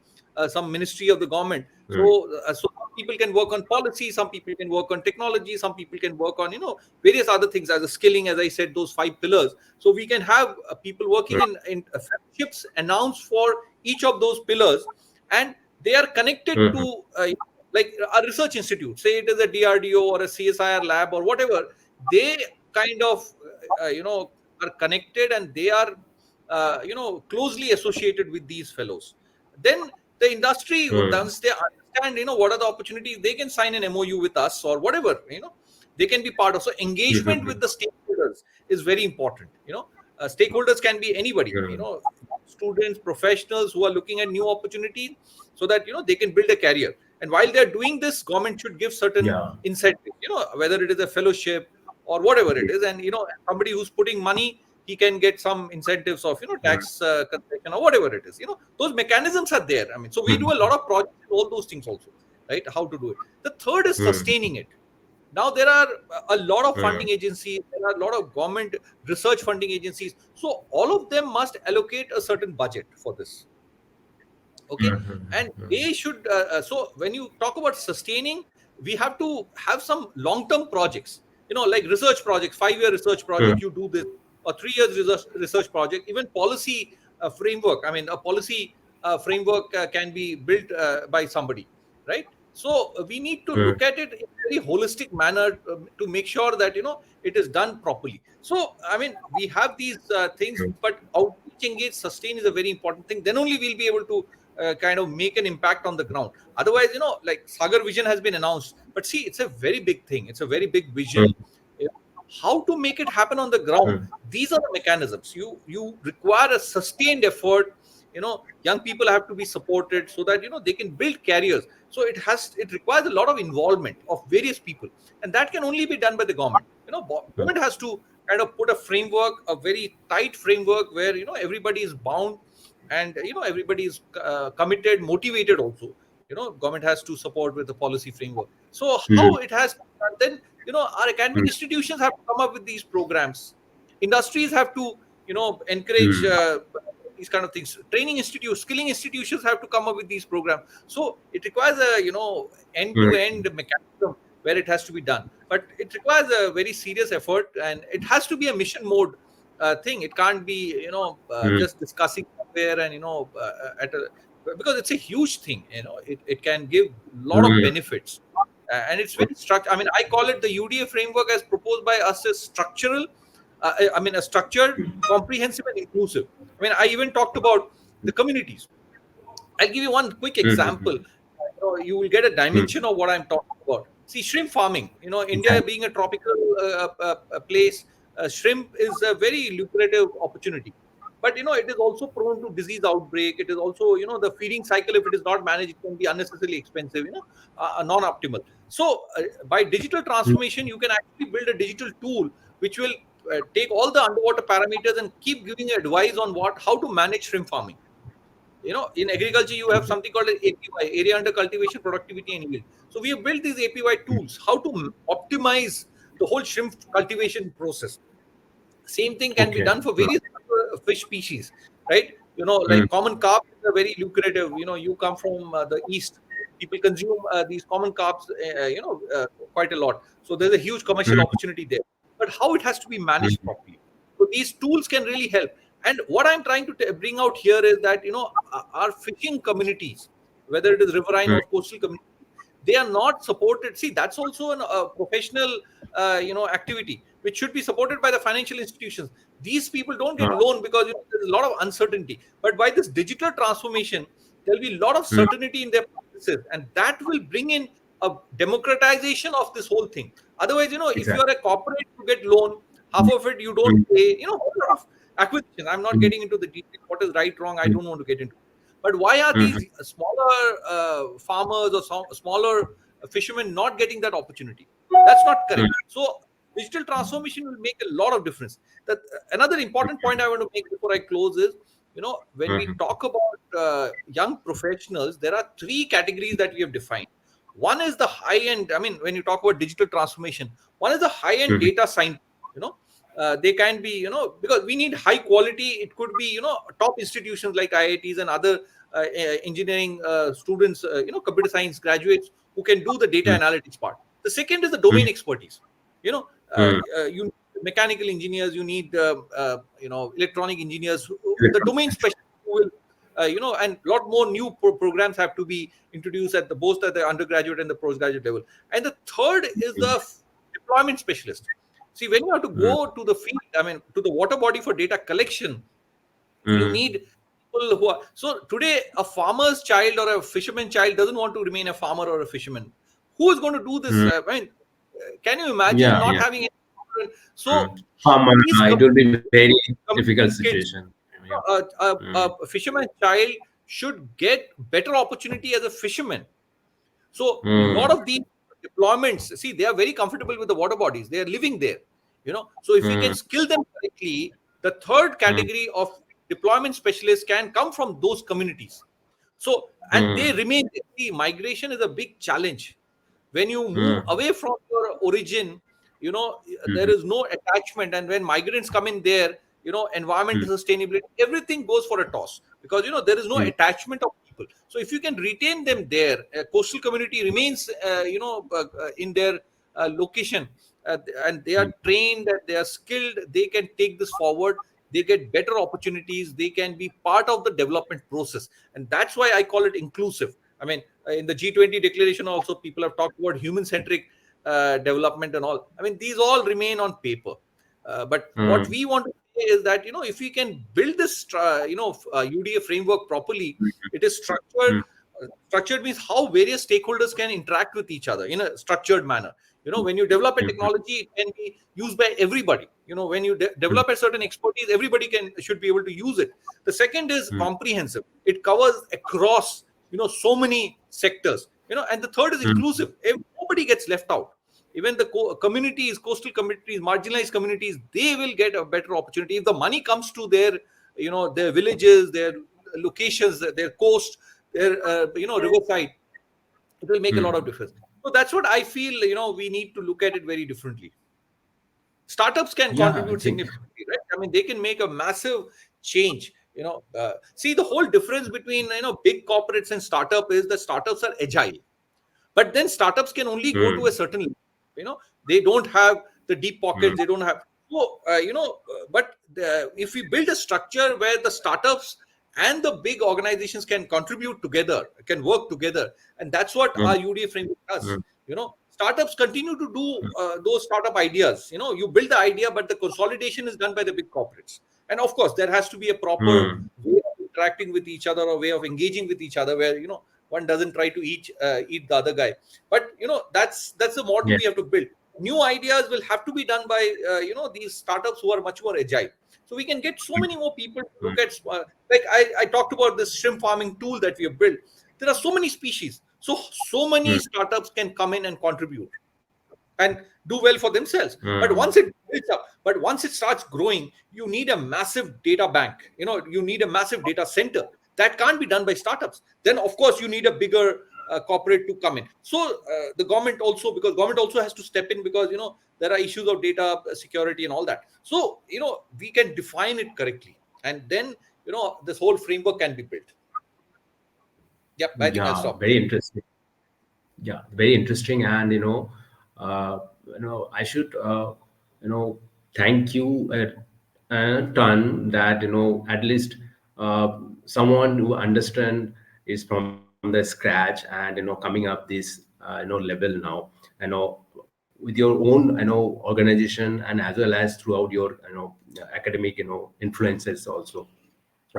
Speaker 2: some ministry of the government.
Speaker 1: mm,
Speaker 2: So some people can work on policy, some people can work on technology, some people can work on various other things, as a skilling, as I said, those 5 pillars. So we can have people working in fellowships announced for each of those pillars, and they are connected
Speaker 1: mm,
Speaker 2: to like a research institute, say it is a DRDO or a CSIR lab or whatever, they kind of are connected, and they are closely associated with these fellows. Then the industry, once they understand what are the opportunities, they can sign an MOU with us or whatever, they can be part of. So engagement with the stakeholders is very important. Stakeholders can be anybody, students, professionals who are looking at new opportunities, so that they can build a career. And while they're doing this, government should give certain
Speaker 1: Yeah.
Speaker 2: incentives, whether it is a fellowship or whatever it is. And somebody who's putting money, he can get some incentives of tax concession or whatever it is. Those mechanisms are there. I mean, so we do a lot of projects, all those things also, right? How to do it. The third is sustaining it. Now there are a lot of funding agencies, there are a lot of government research funding agencies, so all of them must allocate a certain budget for this. Okay. And they should so when you talk about sustaining, we have to have some long term projects, like research projects, 5-year research project, you do this, or 3 years research project, even policy framework. I mean, a policy framework can be built by somebody, right? So we need to look at it in a very holistic manner to make sure that it is done properly. So I mean, we have these things, but outreach, engage, sustain is a very important thing. Then only we'll be able to kind of make an impact on the ground. Otherwise, like Sagar Vision has been announced, but see, it's a very big thing. It's a very big vision. How to make it happen on the ground? These are the mechanisms. You require a sustained effort. Young people have to be supported so that they can build careers. So it requires a lot of involvement of various people, and that can only be done by the government. Government has to kind of put a framework, a very tight framework, where everybody is bound, and everybody is committed, motivated also. Government has to support with the policy framework. So how it has done, then our academic institutions have to come up with these programs. Industries have to encourage these kind of things. Training institutes, skilling institutions have to come up with these programs. So it requires a end to end mechanism where it has to be done, but it requires a very serious effort, and it has to be a mission mode thing. It can't be just discussing somewhere and because it's a huge thing. It can give a lot of benefits, and it's very structured. I mean, I call it the UDA framework as proposed by us as structural. I mean, a structured, comprehensive, and inclusive. I mean, I even talked about the communities. I'll give you one quick example. You will get a dimension of what I'm talking about. See, shrimp farming. India being a tropical place, shrimp is a very lucrative opportunity. But it is also prone to disease outbreak. It is also the feeding cycle. If it is not managed, it can be unnecessarily expensive. Non-optimal. So by digital transformation, you can actually build a digital tool which will take all the underwater parameters and keep giving advice on how to manage shrimp farming. In agriculture, you have something called an APY, area under cultivation, productivity, and yield. So we have built these APY tools, how to optimize the whole shrimp cultivation process. Same thing can be done for various fish species, right? Like common carp is a very lucrative. You come from the east, people consume these common carps, quite a lot. So there's a huge commercial opportunity there. But how it has to be managed properly. So these tools can really help. And what I'm trying to bring out here is that our fishing communities, whether it is riverine or coastal communities, they are not supported. See, that's also a professional activity which should be supported by the financial institutions. These people don't get loan because there's a lot of uncertainty. But by this digital transformation, there'll be a lot of certainty in their practices, and that will bring in a democratization of this whole thing. Otherwise, if you are a corporate, you get loan, half of it you don't pay. A lot of acquisition. I'm not getting into the detail. What is right, wrong? I don't want to get into. But why are these smaller farmers or smaller fishermen not getting that opportunity? That's not correct. So digital transformation will make a lot of difference. That another important point I want to make before I close is, when we talk about young professionals, there are 3 categories that we have defined. One is the high end. I mean, when you talk about digital transformation, one is the high end data scientist. They can be, because we need high quality. It could be, top institutions like IITs and other engineering students, computer science graduates who can do the data analytics part. The second is the domain expertise. You need mechanical engineers, you need, electronic engineers, the domain specialists who will and a lot more new programs have to be introduced at the both at the undergraduate and the postgraduate level. And the third is the deployment specialist. See, when you have to go to the field, I mean, to the water body for data collection, you need people who are. So today, a farmer's child or a fisherman's child doesn't want to remain a farmer or a fisherman. Who is going to do this? I mean, can you imagine
Speaker 1: Yeah,
Speaker 2: not
Speaker 1: yeah.
Speaker 2: having any children? So these
Speaker 1: It will be very difficult
Speaker 2: community kids,
Speaker 1: situation. Yeah.
Speaker 2: a fisherman's child should get better opportunity as a fisherman. So a lot
Speaker 1: Mm,
Speaker 2: of these deployments, see, they are very comfortable with the water bodies. They are living there. So if we can
Speaker 1: mm,
Speaker 2: skill them correctly, the third
Speaker 1: mm,
Speaker 2: category of deployment specialists can come from those communities. So, and they
Speaker 1: mm,
Speaker 2: remain. See, migration is a big challenge. When you move
Speaker 1: mm,
Speaker 2: away from your origin, there
Speaker 1: mm,
Speaker 2: is no attachment. And when migrants come in there, environmental
Speaker 1: mm,
Speaker 2: sustainability, everything goes for a toss, because there is no
Speaker 1: mm,
Speaker 2: attachment of people. So if you can retain them there, a coastal community remains, in their location, and they are
Speaker 1: mm,
Speaker 2: trained and they are skilled, they can take this forward. They get better opportunities, they can be part of the development process. And that's why I call it inclusive. I mean, in the G20 declaration also, people have talked about human centric development and all. I mean, these all remain on paper. But what
Speaker 1: mm,
Speaker 2: we want to say is that, if we can build this UDA framework properly, it is structured.
Speaker 1: mm,
Speaker 2: Structured means how various stakeholders can interact with each other in a structured manner. When you develop a
Speaker 1: mm,
Speaker 2: technology, it can be used by everybody. When you
Speaker 1: mm,
Speaker 2: develop a certain expertise, everybody should be able to use it. The second is
Speaker 1: mm,
Speaker 2: comprehensive. It covers across so many sectors. And the third is
Speaker 1: mm,
Speaker 2: inclusive. Nobody gets left out. Even the communities, coastal communities, marginalized communities, they will get a better opportunity if the money comes to their villages, their locations, their coast, their riverside. It will make a lot of
Speaker 1: mm.
Speaker 2: difference. So that's what I feel. We need to look at it very differently. Startups can
Speaker 1: Yeah, I
Speaker 2: contribute
Speaker 1: think.
Speaker 2: significantly, right? I mean, they can make a massive change. See, the whole difference between big corporates and startup is that startups are agile, but then startups can only go to a
Speaker 1: Mm,
Speaker 2: certain level. They don't have the deep
Speaker 1: mm,
Speaker 2: pockets. They don't have. So but if we build a structure where the startups and the big organizations can contribute together, can work together, and that's what
Speaker 1: mm,
Speaker 2: our UDA framework does.
Speaker 1: mm,
Speaker 2: Startups continue to do those startup ideas. You build the idea, but the consolidation is done by the big corporates. And of course, there has to be a proper
Speaker 1: mm.
Speaker 2: way of interacting with each other, or way of engaging with each other, where one doesn't try to eat the other guy. But that's the model
Speaker 1: Yeah.
Speaker 2: we have to build. New ideas will have to be done by these startups who are much more agile. So we can get so many more people to
Speaker 1: Mm,
Speaker 2: look at, like I talked about this shrimp farming tool that we have built. There are so many species, so many
Speaker 1: mm,
Speaker 2: startups can come in and contribute and do well for themselves. But
Speaker 1: mm,
Speaker 2: once it builds up, but once it starts growing, you need a massive data bank. You need a massive data center. That can't be done by startups. Then of course you need a bigger corporate to come in. So the government also, because government also has to step in, because there are issues of data security and all that. So we can define it correctly, and then this whole framework can be built. Yep, I think I'll
Speaker 1: yeah,
Speaker 2: stop
Speaker 1: very
Speaker 2: there.
Speaker 1: interesting. Yeah, very interesting. And I should thank you a ton that at least someone who understand is from the scratch, and coming up this level now, with your own organization, and as well as throughout your academic influences also,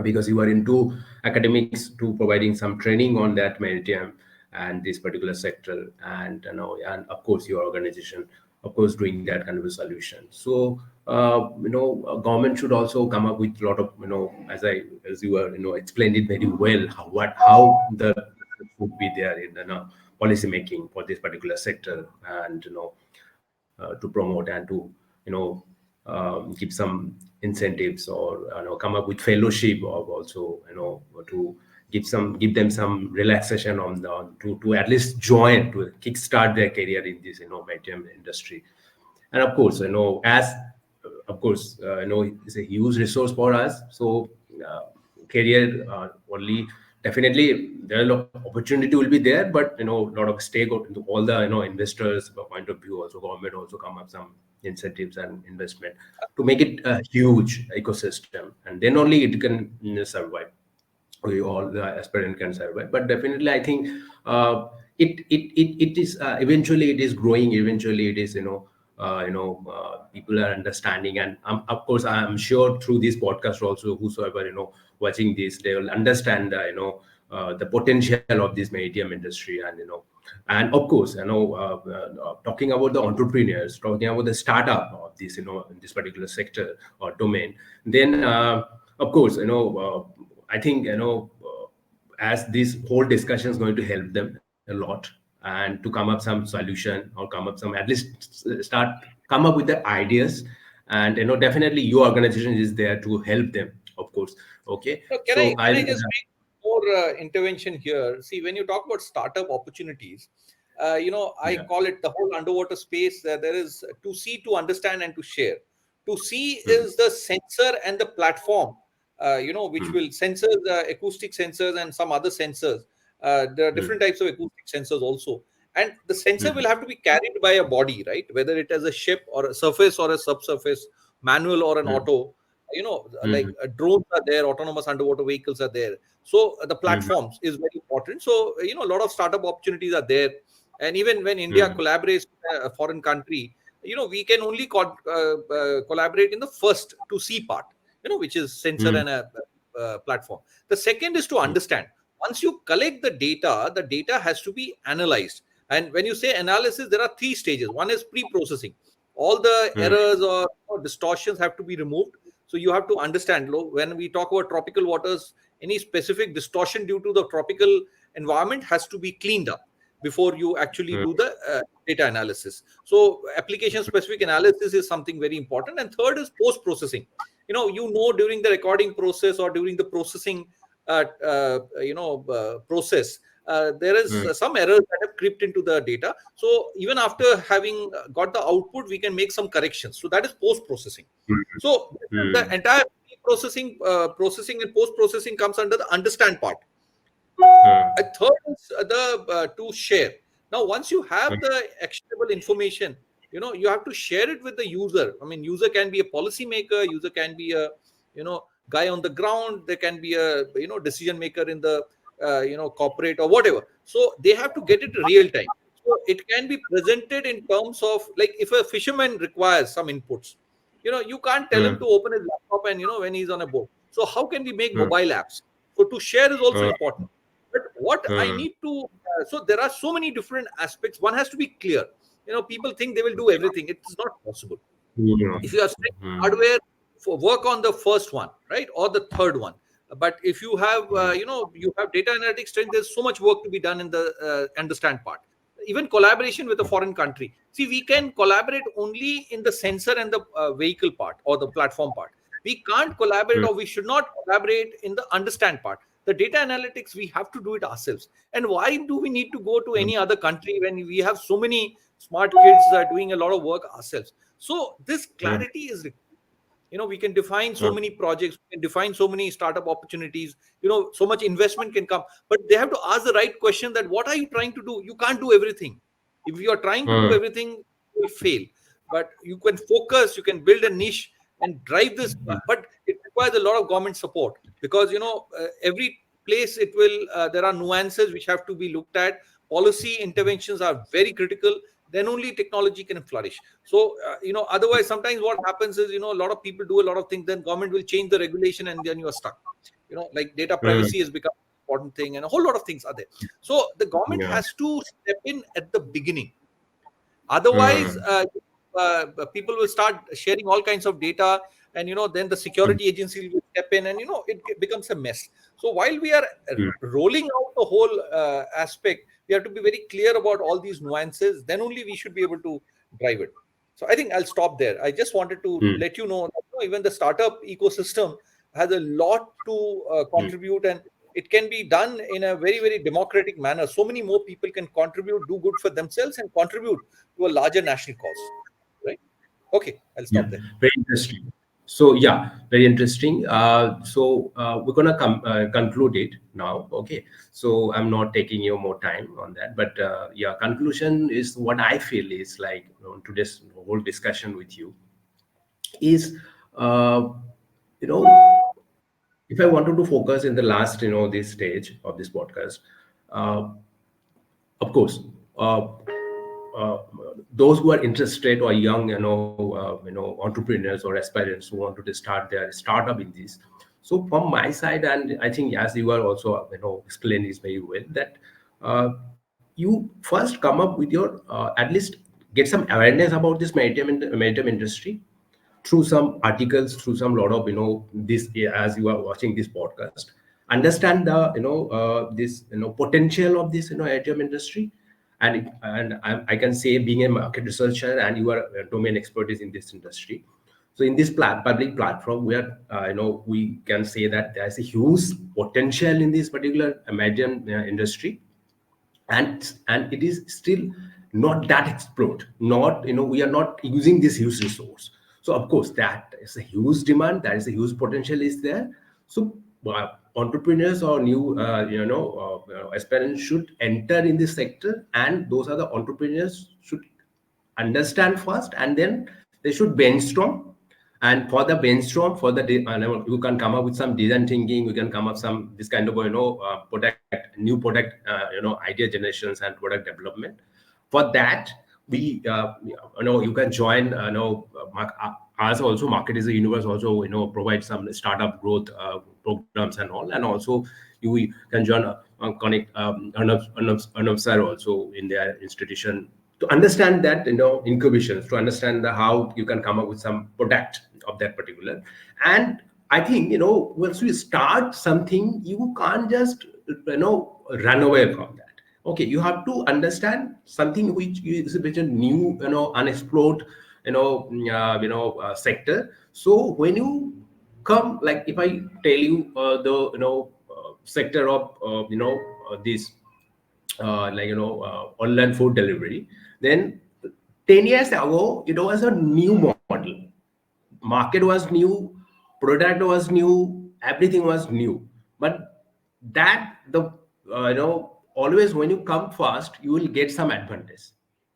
Speaker 1: because you are into academics to providing some training on that maritime and this particular sector, and and of course your organization, of course, doing that kind of a solution. So government should also come up with a lot of as you were explained it very well, how the would be there in policy making for this particular sector, and to promote and to give some incentives, or come up with fellowship, or also to give them some relaxation on the to at least join to kickstart their career in this maritime industry. And of course as of course it's a huge resource for us. So career only, definitely there are a lot of opportunity will be there, but a lot of stake into all the investors point of view, also government also come up some incentives and investment to make it a huge ecosystem, and then only it can survive. we all the aspirant can survive. But definitely I think it is eventually it is growing, eventually it is people are understanding. And of course I'm sure through this podcast also, whosoever watching this, they will understand the potential of this maritime industry. And and of course talking about the entrepreneurs, talking about the startup of this in this particular sector or domain, then of course I think as this whole discussion is going to help them a lot, and to come up some solution, or come up some, at least start come up with the ideas. And definitely your organization is there to help them, of course. Okay,
Speaker 2: So
Speaker 1: so
Speaker 2: can
Speaker 1: I'll
Speaker 2: I just make more intervention here? See, when you talk about startup opportunities, I
Speaker 1: yeah.
Speaker 2: call it the whole underwater space. There is to see, to understand, and to share. To see
Speaker 1: Hmm,
Speaker 2: is the sensor and the platform, which
Speaker 1: hmm,
Speaker 2: will sensors, acoustic sensors, and some other sensors. There are
Speaker 1: hmm,
Speaker 2: different types of acoustic sensors also, and the sensor will
Speaker 1: hmm,
Speaker 2: have to be carried by a body, right? Whether it is a ship or a surface or a subsurface, manual or an
Speaker 1: hmm,
Speaker 2: auto.
Speaker 1: hmm,
Speaker 2: Like drones are there, autonomous underwater vehicles are there. So the
Speaker 1: hmm,
Speaker 2: platforms is very important. So a lot of startup opportunities are there. And even when India
Speaker 1: hmm,
Speaker 2: collaborates with a foreign country, we can only collaborate in the first to see part, which is sensor
Speaker 1: hmm,
Speaker 2: and a platform. The second is to
Speaker 1: hmm,
Speaker 2: understand. Once you collect the data has to be analyzed. And when you say analysis, there are three stages. One is pre-processing. All the
Speaker 1: hmm,
Speaker 2: errors or distortions have to be removed. So you have to understand, when we talk about tropical waters, any specific distortion due to the tropical environment has to be cleaned up before you actually
Speaker 1: hmm,
Speaker 2: do the data analysis. So application specific analysis is something very important. And third is post processing. During the recording process or during the processing process, there is
Speaker 1: hmm,
Speaker 2: some errors that have crept into the data. So even after having got the output, we can make some corrections. So that is post processing. So
Speaker 1: hmm,
Speaker 2: the entire processing, processing and post processing comes under the understand part. A third is the to share. Now, once you have the actionable information, you have to share it with the user. I mean, user can be a policymaker, user can be a guy on the ground, there can be a decision maker in the corporate or whatever. So they have to get it real time. So it can be presented in terms of, like, if a fisherman requires some inputs, you can't tell him
Speaker 1: hmm,
Speaker 2: to open his laptop and when he's on a boat. So how can we make
Speaker 1: hmm,
Speaker 2: mobile apps? So to share is also
Speaker 1: hmm,
Speaker 2: important. But what I
Speaker 1: hmm,
Speaker 2: need to, so there are so many different aspects. One has to be clear. People think they will do everything. It is not possible. If you are strict
Speaker 1: hmm,
Speaker 2: hardware, for work on the first one, right, or the third one. But if you have
Speaker 1: hmm,
Speaker 2: you have data analytics strength, there's so much work to be done in the understand part. Even collaboration with a foreign country. See, we can collaborate only in the sensor and the vehicle part or the platform part. We can't collaborate,
Speaker 1: hmm,
Speaker 2: or we should not collaborate in the understand part. The data analytics, we have to do it ourselves. And why do we need to go to
Speaker 1: hmm,
Speaker 2: any other country when we have so many smart kids doing a lot of work ourselves? So this
Speaker 1: hmm,
Speaker 2: clarity is, we can define so
Speaker 1: hmm,
Speaker 2: many projects, we can define so many startup opportunities, so much investment can come, but they have to ask the right question, that what are you trying to do? You can't do everything. If you are trying to do
Speaker 1: hmm,
Speaker 2: everything, you will fail. But you can focus, you can build a niche and drive this. But it requires a lot of government support, because every place, it will there are nuances which have to be looked at. Policy interventions are very critical. Then only technology can flourish. So otherwise, sometimes what happens is, a lot of people do a lot of things, then government will change the regulation, and then you are stuck. Like data
Speaker 1: hmm,
Speaker 2: privacy has become an important thing, and a whole lot of things are there. So the government
Speaker 1: yeah,
Speaker 2: has to step in at the beginning.
Speaker 1: hmm,
Speaker 2: Otherwise, people will start sharing all kinds of data, and then the
Speaker 1: hmm,
Speaker 2: security agency will step in, and it becomes a mess. So while we are
Speaker 1: hmm,
Speaker 2: rolling out the whole aspect, we have to be very clear about all these nuances. Then only we should be able to drive it. So I think I'll stop there. I just wanted to
Speaker 1: hmm,
Speaker 2: let you know that even the startup ecosystem has a lot to
Speaker 1: hmm.
Speaker 2: contribute, and it can be done in a very, very democratic manner. So many more people can contribute, do good for themselves, and contribute to a larger national cause. Right? Okay, I'll
Speaker 1: Yeah,
Speaker 2: stop there.
Speaker 1: very interesting. So yeah, very interesting. We're gonna conclude it now. Okay. So I'm not taking you more time on that, but yeah, conclusion is what I feel is like today's whole discussion with you is uh, you know if I wanted to focus in the last, this stage of this podcast, uh, of course, uh, uh, those who are interested or young, entrepreneurs or aspirants who want to start their startup in this. So from my side, and I think as you are also, explained this very well, that you first come up with your at least get some awareness about this maritime industry through some articles, through some lot of, this, as you are watching this podcast, understand the, this, potential of this, ATM industry. And I can say, being a market researcher and you are a domain expertise in this industry, so in this public platform, we are, we can say that there is a huge potential in this particular American industry, and it is still not that explored, not, we are not using this huge resource. So of course that is a huge demand, that is a huge potential is there. So entrepreneurs or new, aspirants should enter in this sector, and those are the entrepreneurs should understand first, and then they should brainstorm. And for the brainstorm, for the you can come up with some design thinking, you can come up some this kind of, product, new product, idea generations and product development. For that, we, you can join, us also. Market is a universe also, provide some startup growth programs and all. And also you can join, connect, Arnab sir also in their institution, to understand that, incubations, to understand the how you can come up with some product of that particular. And I think, once you start something, you can't just, run away from that. Okay, you have to understand something which is a bit a new, unexplored, sector. So when you come, like if I tell you, the, sector of, this, online food delivery, then 10 years ago it was a new model. Market was new, product was new, everything was new. But that the, always when you come fast, you will get some advantage.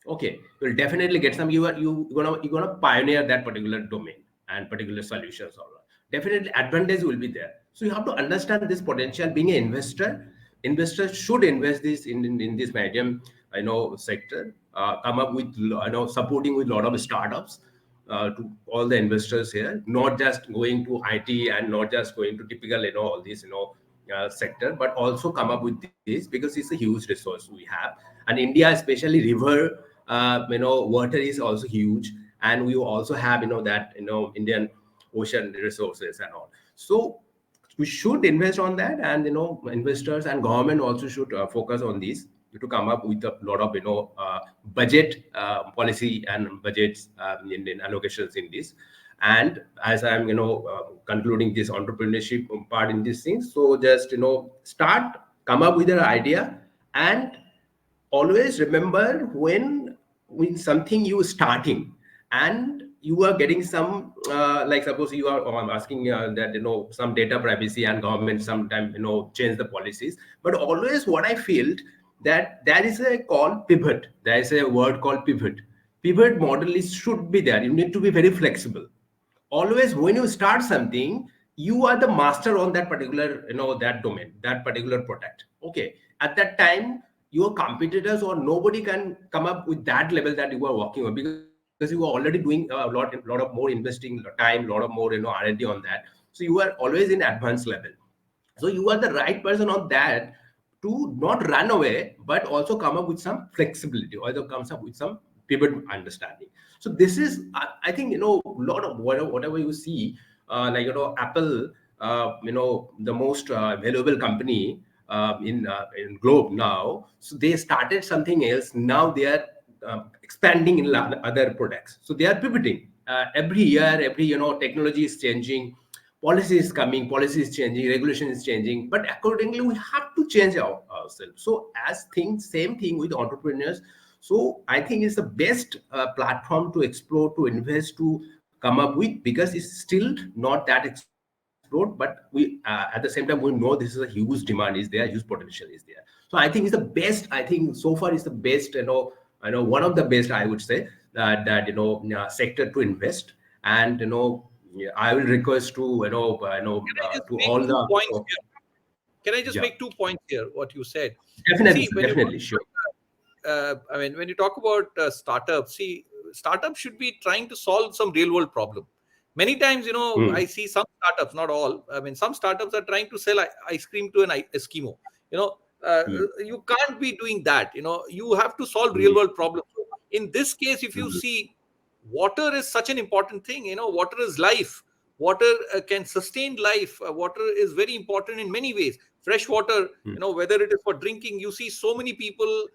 Speaker 1: Okay, you'll definitely get some. You're gonna pioneer that particular domain and particular solutions. All right. Definitely advantage will be there. So you have to understand this potential. Being an investor, investors should invest this in this medium, sector. Come up with, supporting with a lot of startups, to all the investors here, not just going to IT and not just going to typical, all these, sector, but also come up with this, because it's a huge resource we have. And India, especially river, water is also huge, and we also have, that, Indian ocean resources and all. So we should invest on that, and, investors and government also should focus on this, to come up with a lot of, budget, policy and budgets, in allocations in this. And as I'm, concluding this entrepreneurship part in this thing, so just, start, come up with an idea. And always remember, when something you starting, and you are getting some, like suppose you are, asking, that, some data privacy, and government sometimes, change the policies. But always what I feel, that there is a call pivot, there is a word called pivot. Pivot model is should be there. You need to be very flexible. Always when you start something, you are the master on that particular, that domain, that particular product. Okay, at that time, your competitors or nobody can come up with that level that you are working on, because you are already doing a lot of more investing time, lot of more, R&D on that. So you are always in advanced level. So you are the right person on that, to not run away, but also come up with some flexibility, or either comes up with some pivot understanding. So this is, I think, a lot of whatever you see, like, Apple, the most valuable company, in globe now. So they started something else. Now they are, expanding in other products. So they are pivoting, every year. Every, technology is changing, policy is coming, policy is changing, regulation is changing, but accordingly we have to change ourselves. So as things, same thing with entrepreneurs. So I think it's the best, platform to explore, to invest, to come up with, because it's still not that explored. But we, at the same time, we know this is a huge demand is there, huge potential is there. So I think it's the best. I think so far is the best, one of the best, I would say, that, sector to invest. And, yeah, I will request to
Speaker 2: Can I just
Speaker 1: to
Speaker 2: make
Speaker 1: all the
Speaker 2: 2 points here? Can I just
Speaker 1: yeah,
Speaker 2: make 2 points here? What you said.
Speaker 1: definitely,
Speaker 2: See,
Speaker 1: sir,
Speaker 2: when you talk
Speaker 1: definitely, sure.
Speaker 2: I mean, when you talk about startups, see, startups should be trying to solve some real world problem. Many times, I
Speaker 1: Hmm.
Speaker 2: see some startups, not all. I mean, some startups are trying to sell ice cream to an Eskimo. You know, uh,
Speaker 1: Hmm.
Speaker 2: you can't be doing that. You have to solve real
Speaker 1: Hmm.
Speaker 2: world problems. In this case, if you
Speaker 1: Hmm.
Speaker 2: see, water is such an important thing. Water is life. Water can sustain life. Water is very important in many ways. Fresh water,
Speaker 1: Hmm.
Speaker 2: whether it is for drinking, you see so many people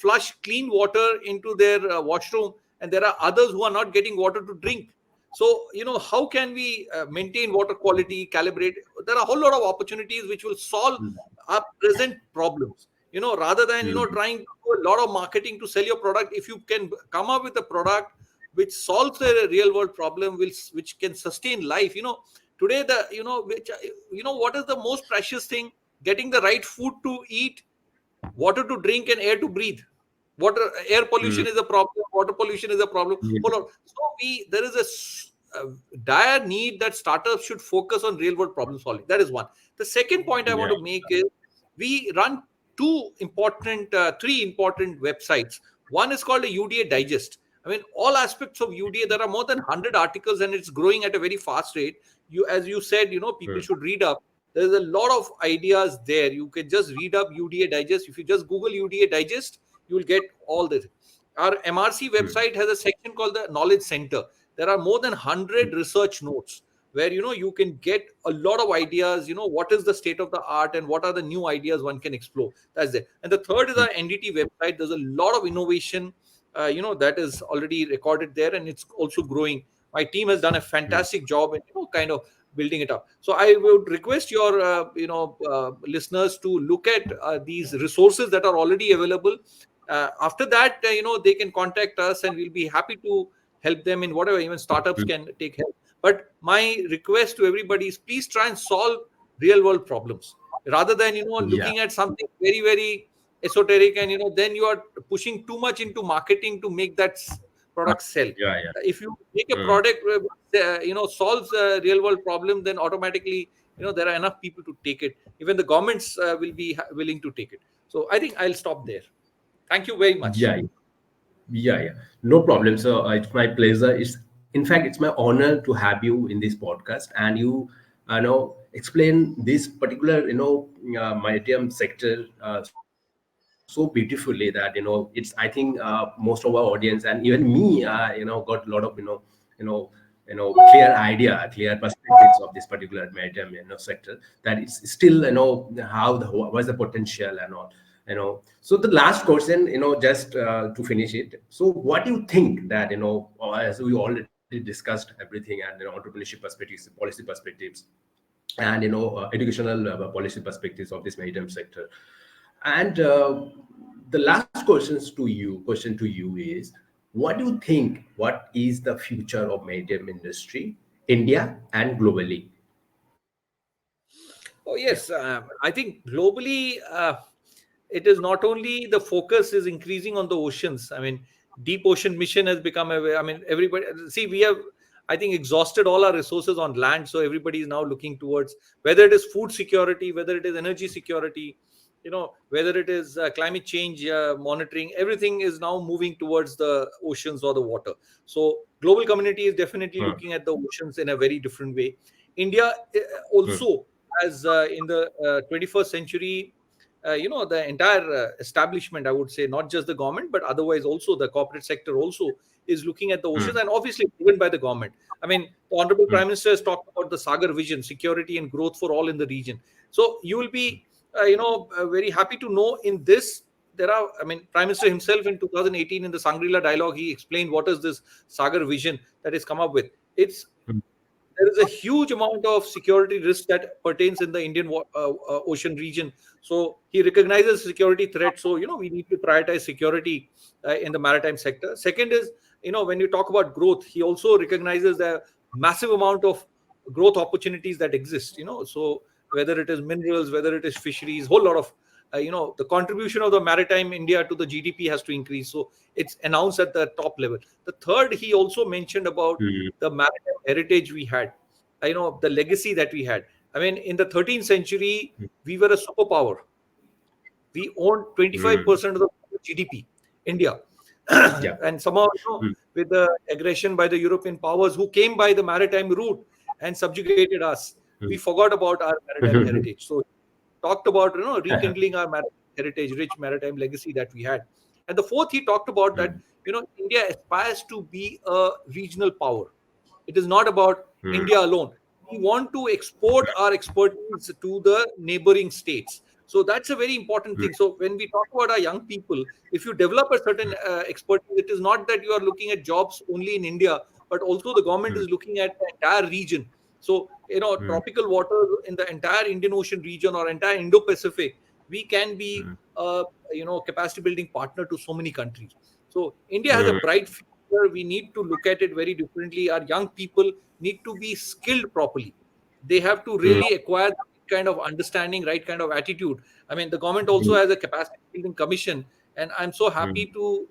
Speaker 2: flush clean water into their washroom, and there are others who are not getting water to drink. So how can we maintain water quality, calibrate? There are a whole lot of opportunities which will solve
Speaker 1: Hmm.
Speaker 2: our present problems, rather than
Speaker 1: Hmm.
Speaker 2: trying to do a lot of marketing to sell your product. If you can come up with a product which solves a real world problem, which can sustain life. Today, the which what is the most precious thing? Getting the right food to eat, water to drink, and air to breathe. Air pollution
Speaker 1: Hmm.
Speaker 2: is a problem, water pollution is a problem.
Speaker 1: Yeah.
Speaker 2: Hold on. So there is a dire need that startups should focus on real world problem solving. That is one. The second point I
Speaker 1: Yeah.
Speaker 2: want to make is, we run three important websites. One is called a UDA Digest. I mean, all aspects of UDA, there are more than 100 articles, and it's growing at a very fast rate. As you said, people
Speaker 1: Hmm.
Speaker 2: should read up. There's a lot of ideas there. You can just read up UDA Digest. If you just Google UDA Digest, you will get all this. Our MRC
Speaker 1: Hmm.
Speaker 2: website has a section called the Knowledge Center. There are more than 100 research notes where you can get a lot of ideas. What is the state of the art and what are the new ideas one can explore. That's it. And the third is
Speaker 1: Hmm.
Speaker 2: our NDT website. There's a lot of innovation, that is already recorded there, and it's also growing. My team has done a
Speaker 1: Hmm.
Speaker 2: fantastic job in kind of building it up. So I would request your listeners to look at these resources that are already available. After that, they can contact us, and we'll be happy to help them in whatever. Even startups
Speaker 1: Hmm.
Speaker 2: can take help. But my request to everybody is, please try and solve real world problems, rather than
Speaker 1: Yeah.
Speaker 2: looking at something very, very esoteric, and then you are pushing too much into marketing to make that
Speaker 1: Uh,
Speaker 2: product sell.
Speaker 1: yeah. Yeah.
Speaker 2: If you make a
Speaker 1: Hmm.
Speaker 2: product solves a real world problem, then automatically there are enough people to take it. Even the governments will be willing to take it. So I think I'll stop there. Thank you very much.
Speaker 1: Yeah. Yeah, yeah, no problem. So it's my pleasure. In fact, it's my honor to have you in this podcast, and explain this particular maritime sector so beautifully that it's. I think most of our audience and even me, got a lot of clear idea, clear perspectives of this particular maritime sector. That it's still how what's the potential and all. So the last question, just to finish it. So what do you think that as we already discussed everything, and entrepreneurship perspectives, policy perspectives, and educational policy perspectives of this maritime sector. And the last question to you is, what do you think, what is the future of maritime industry, India and globally?
Speaker 2: Oh
Speaker 1: Yeah.
Speaker 2: yes, I think globally, it is not only the focus is increasing on the oceans. I mean, deep ocean mission has become a. I mean, everybody see, we have, I think, exhausted all our resources on land, so everybody is now looking towards, whether it is food security, whether it is energy security, whether it is climate change monitoring. Everything is now moving towards the oceans or the water. So global community is definitely
Speaker 1: Hmm.
Speaker 2: looking at the oceans in a very different way. India
Speaker 1: Hmm.
Speaker 2: also, as in the 21st century, the entire establishment, I would say, not just the government, but otherwise also the corporate sector also is looking at the oceans,
Speaker 1: Hmm.
Speaker 2: and obviously driven by the government. I mean, the honorable
Speaker 1: Hmm.
Speaker 2: prime minister has talked about the Sagar vision, security and growth for all in the region. So you will be very happy to know in this, there are, I mean, prime minister himself in 2018 in the Sangrila dialogue, he explained what is this Sagar vision that is come up with. It's
Speaker 1: Hmm.
Speaker 2: There is a huge amount of security risk that pertains in the Indian Ocean region. So he recognizes security threat. So we need to prioritize security in the maritime sector. Second is, when you talk about growth, he also recognizes the massive amount of growth opportunities that exist. So whether it is minerals, whether it is fisheries, whole lot of the contribution of the maritime India to the GDP has to increase. So it's announced at the top level. The third, he also mentioned about the maritime heritage we had, the legacy that we had. I mean, in the 13th century, we were a superpower. We owned 25% of the GDP, India.
Speaker 1: Yeah.
Speaker 2: And somehow, with the aggression by the European powers who came by the maritime route and subjugated us, we forgot about our maritime heritage. So talked about rekindling our heritage, rich maritime legacy that we had. And the fourth, he talked about that India aspires to be a regional power. It is not about India alone. We want to export our expertise to the neighboring states. So that's a very important thing. So when we talk about our young people, if you develop a certain expertise, it is not that you are looking at jobs only in India, but also the government is looking at the entire region. So, tropical water in the entire Indian Ocean region or entire Indo-Pacific, we can be capacity building partner to so many countries. So India has a bright future. We need to look at it very differently. Our young people need to be skilled properly. They have to really acquire the right kind of understanding, right kind of attitude. I mean, the government also has a capacity building commission, and I'm so happy to,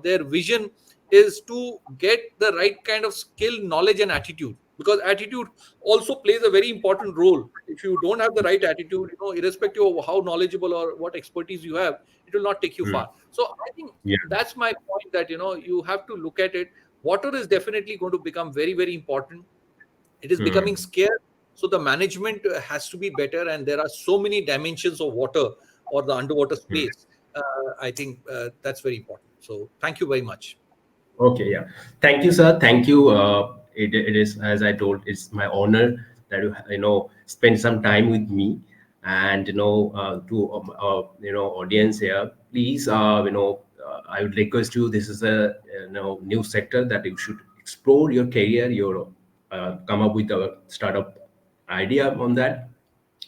Speaker 2: their vision is to get the right kind of skill, knowledge, and attitude, because attitude also plays a very important role. If you don't have the right attitude, irrespective of how knowledgeable or what expertise you have, it will not take you far. So I think
Speaker 1: Yeah.
Speaker 2: that's my point, that you have to look at it. Water is definitely going to become very, very important. It is becoming scarce, so the management has to be better, and there are so many dimensions of water or the underwater space. I think that's very important. So thank you very much.
Speaker 1: Okay, yeah. Thank you, sir. Thank you. It is, as I told, it's my honor that you spend some time with me, and to audience here. Please, I would request you. This is a new sector that you should explore your career. Your come up with a startup idea on that,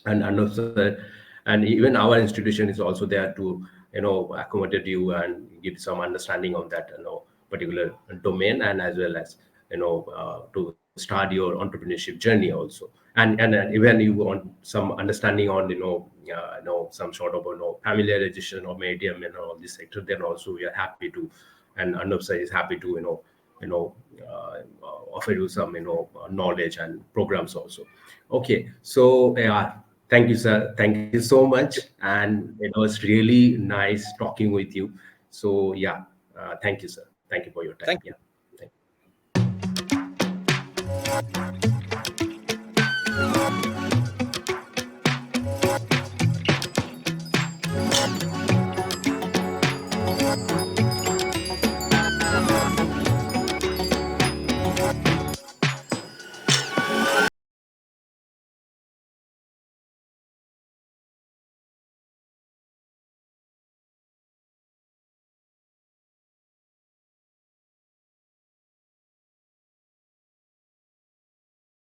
Speaker 1: and also, and even our institution is also there to accommodate you and give some understanding on that particular domain, and as well as to start your entrepreneurship journey also. And even you want some understanding on some sort of familiarization or medium in all this sector, then also we are happy to, and Arnab sir is happy to you know offer you some knowledge and programs also. Okay, so yeah, thank you, sir. Thank you so much, and it was really nice talking with you. So yeah, thank you, sir. Thank you for your time.
Speaker 2: Thank
Speaker 1: Yeah.
Speaker 2: you.
Speaker 1: Thank you.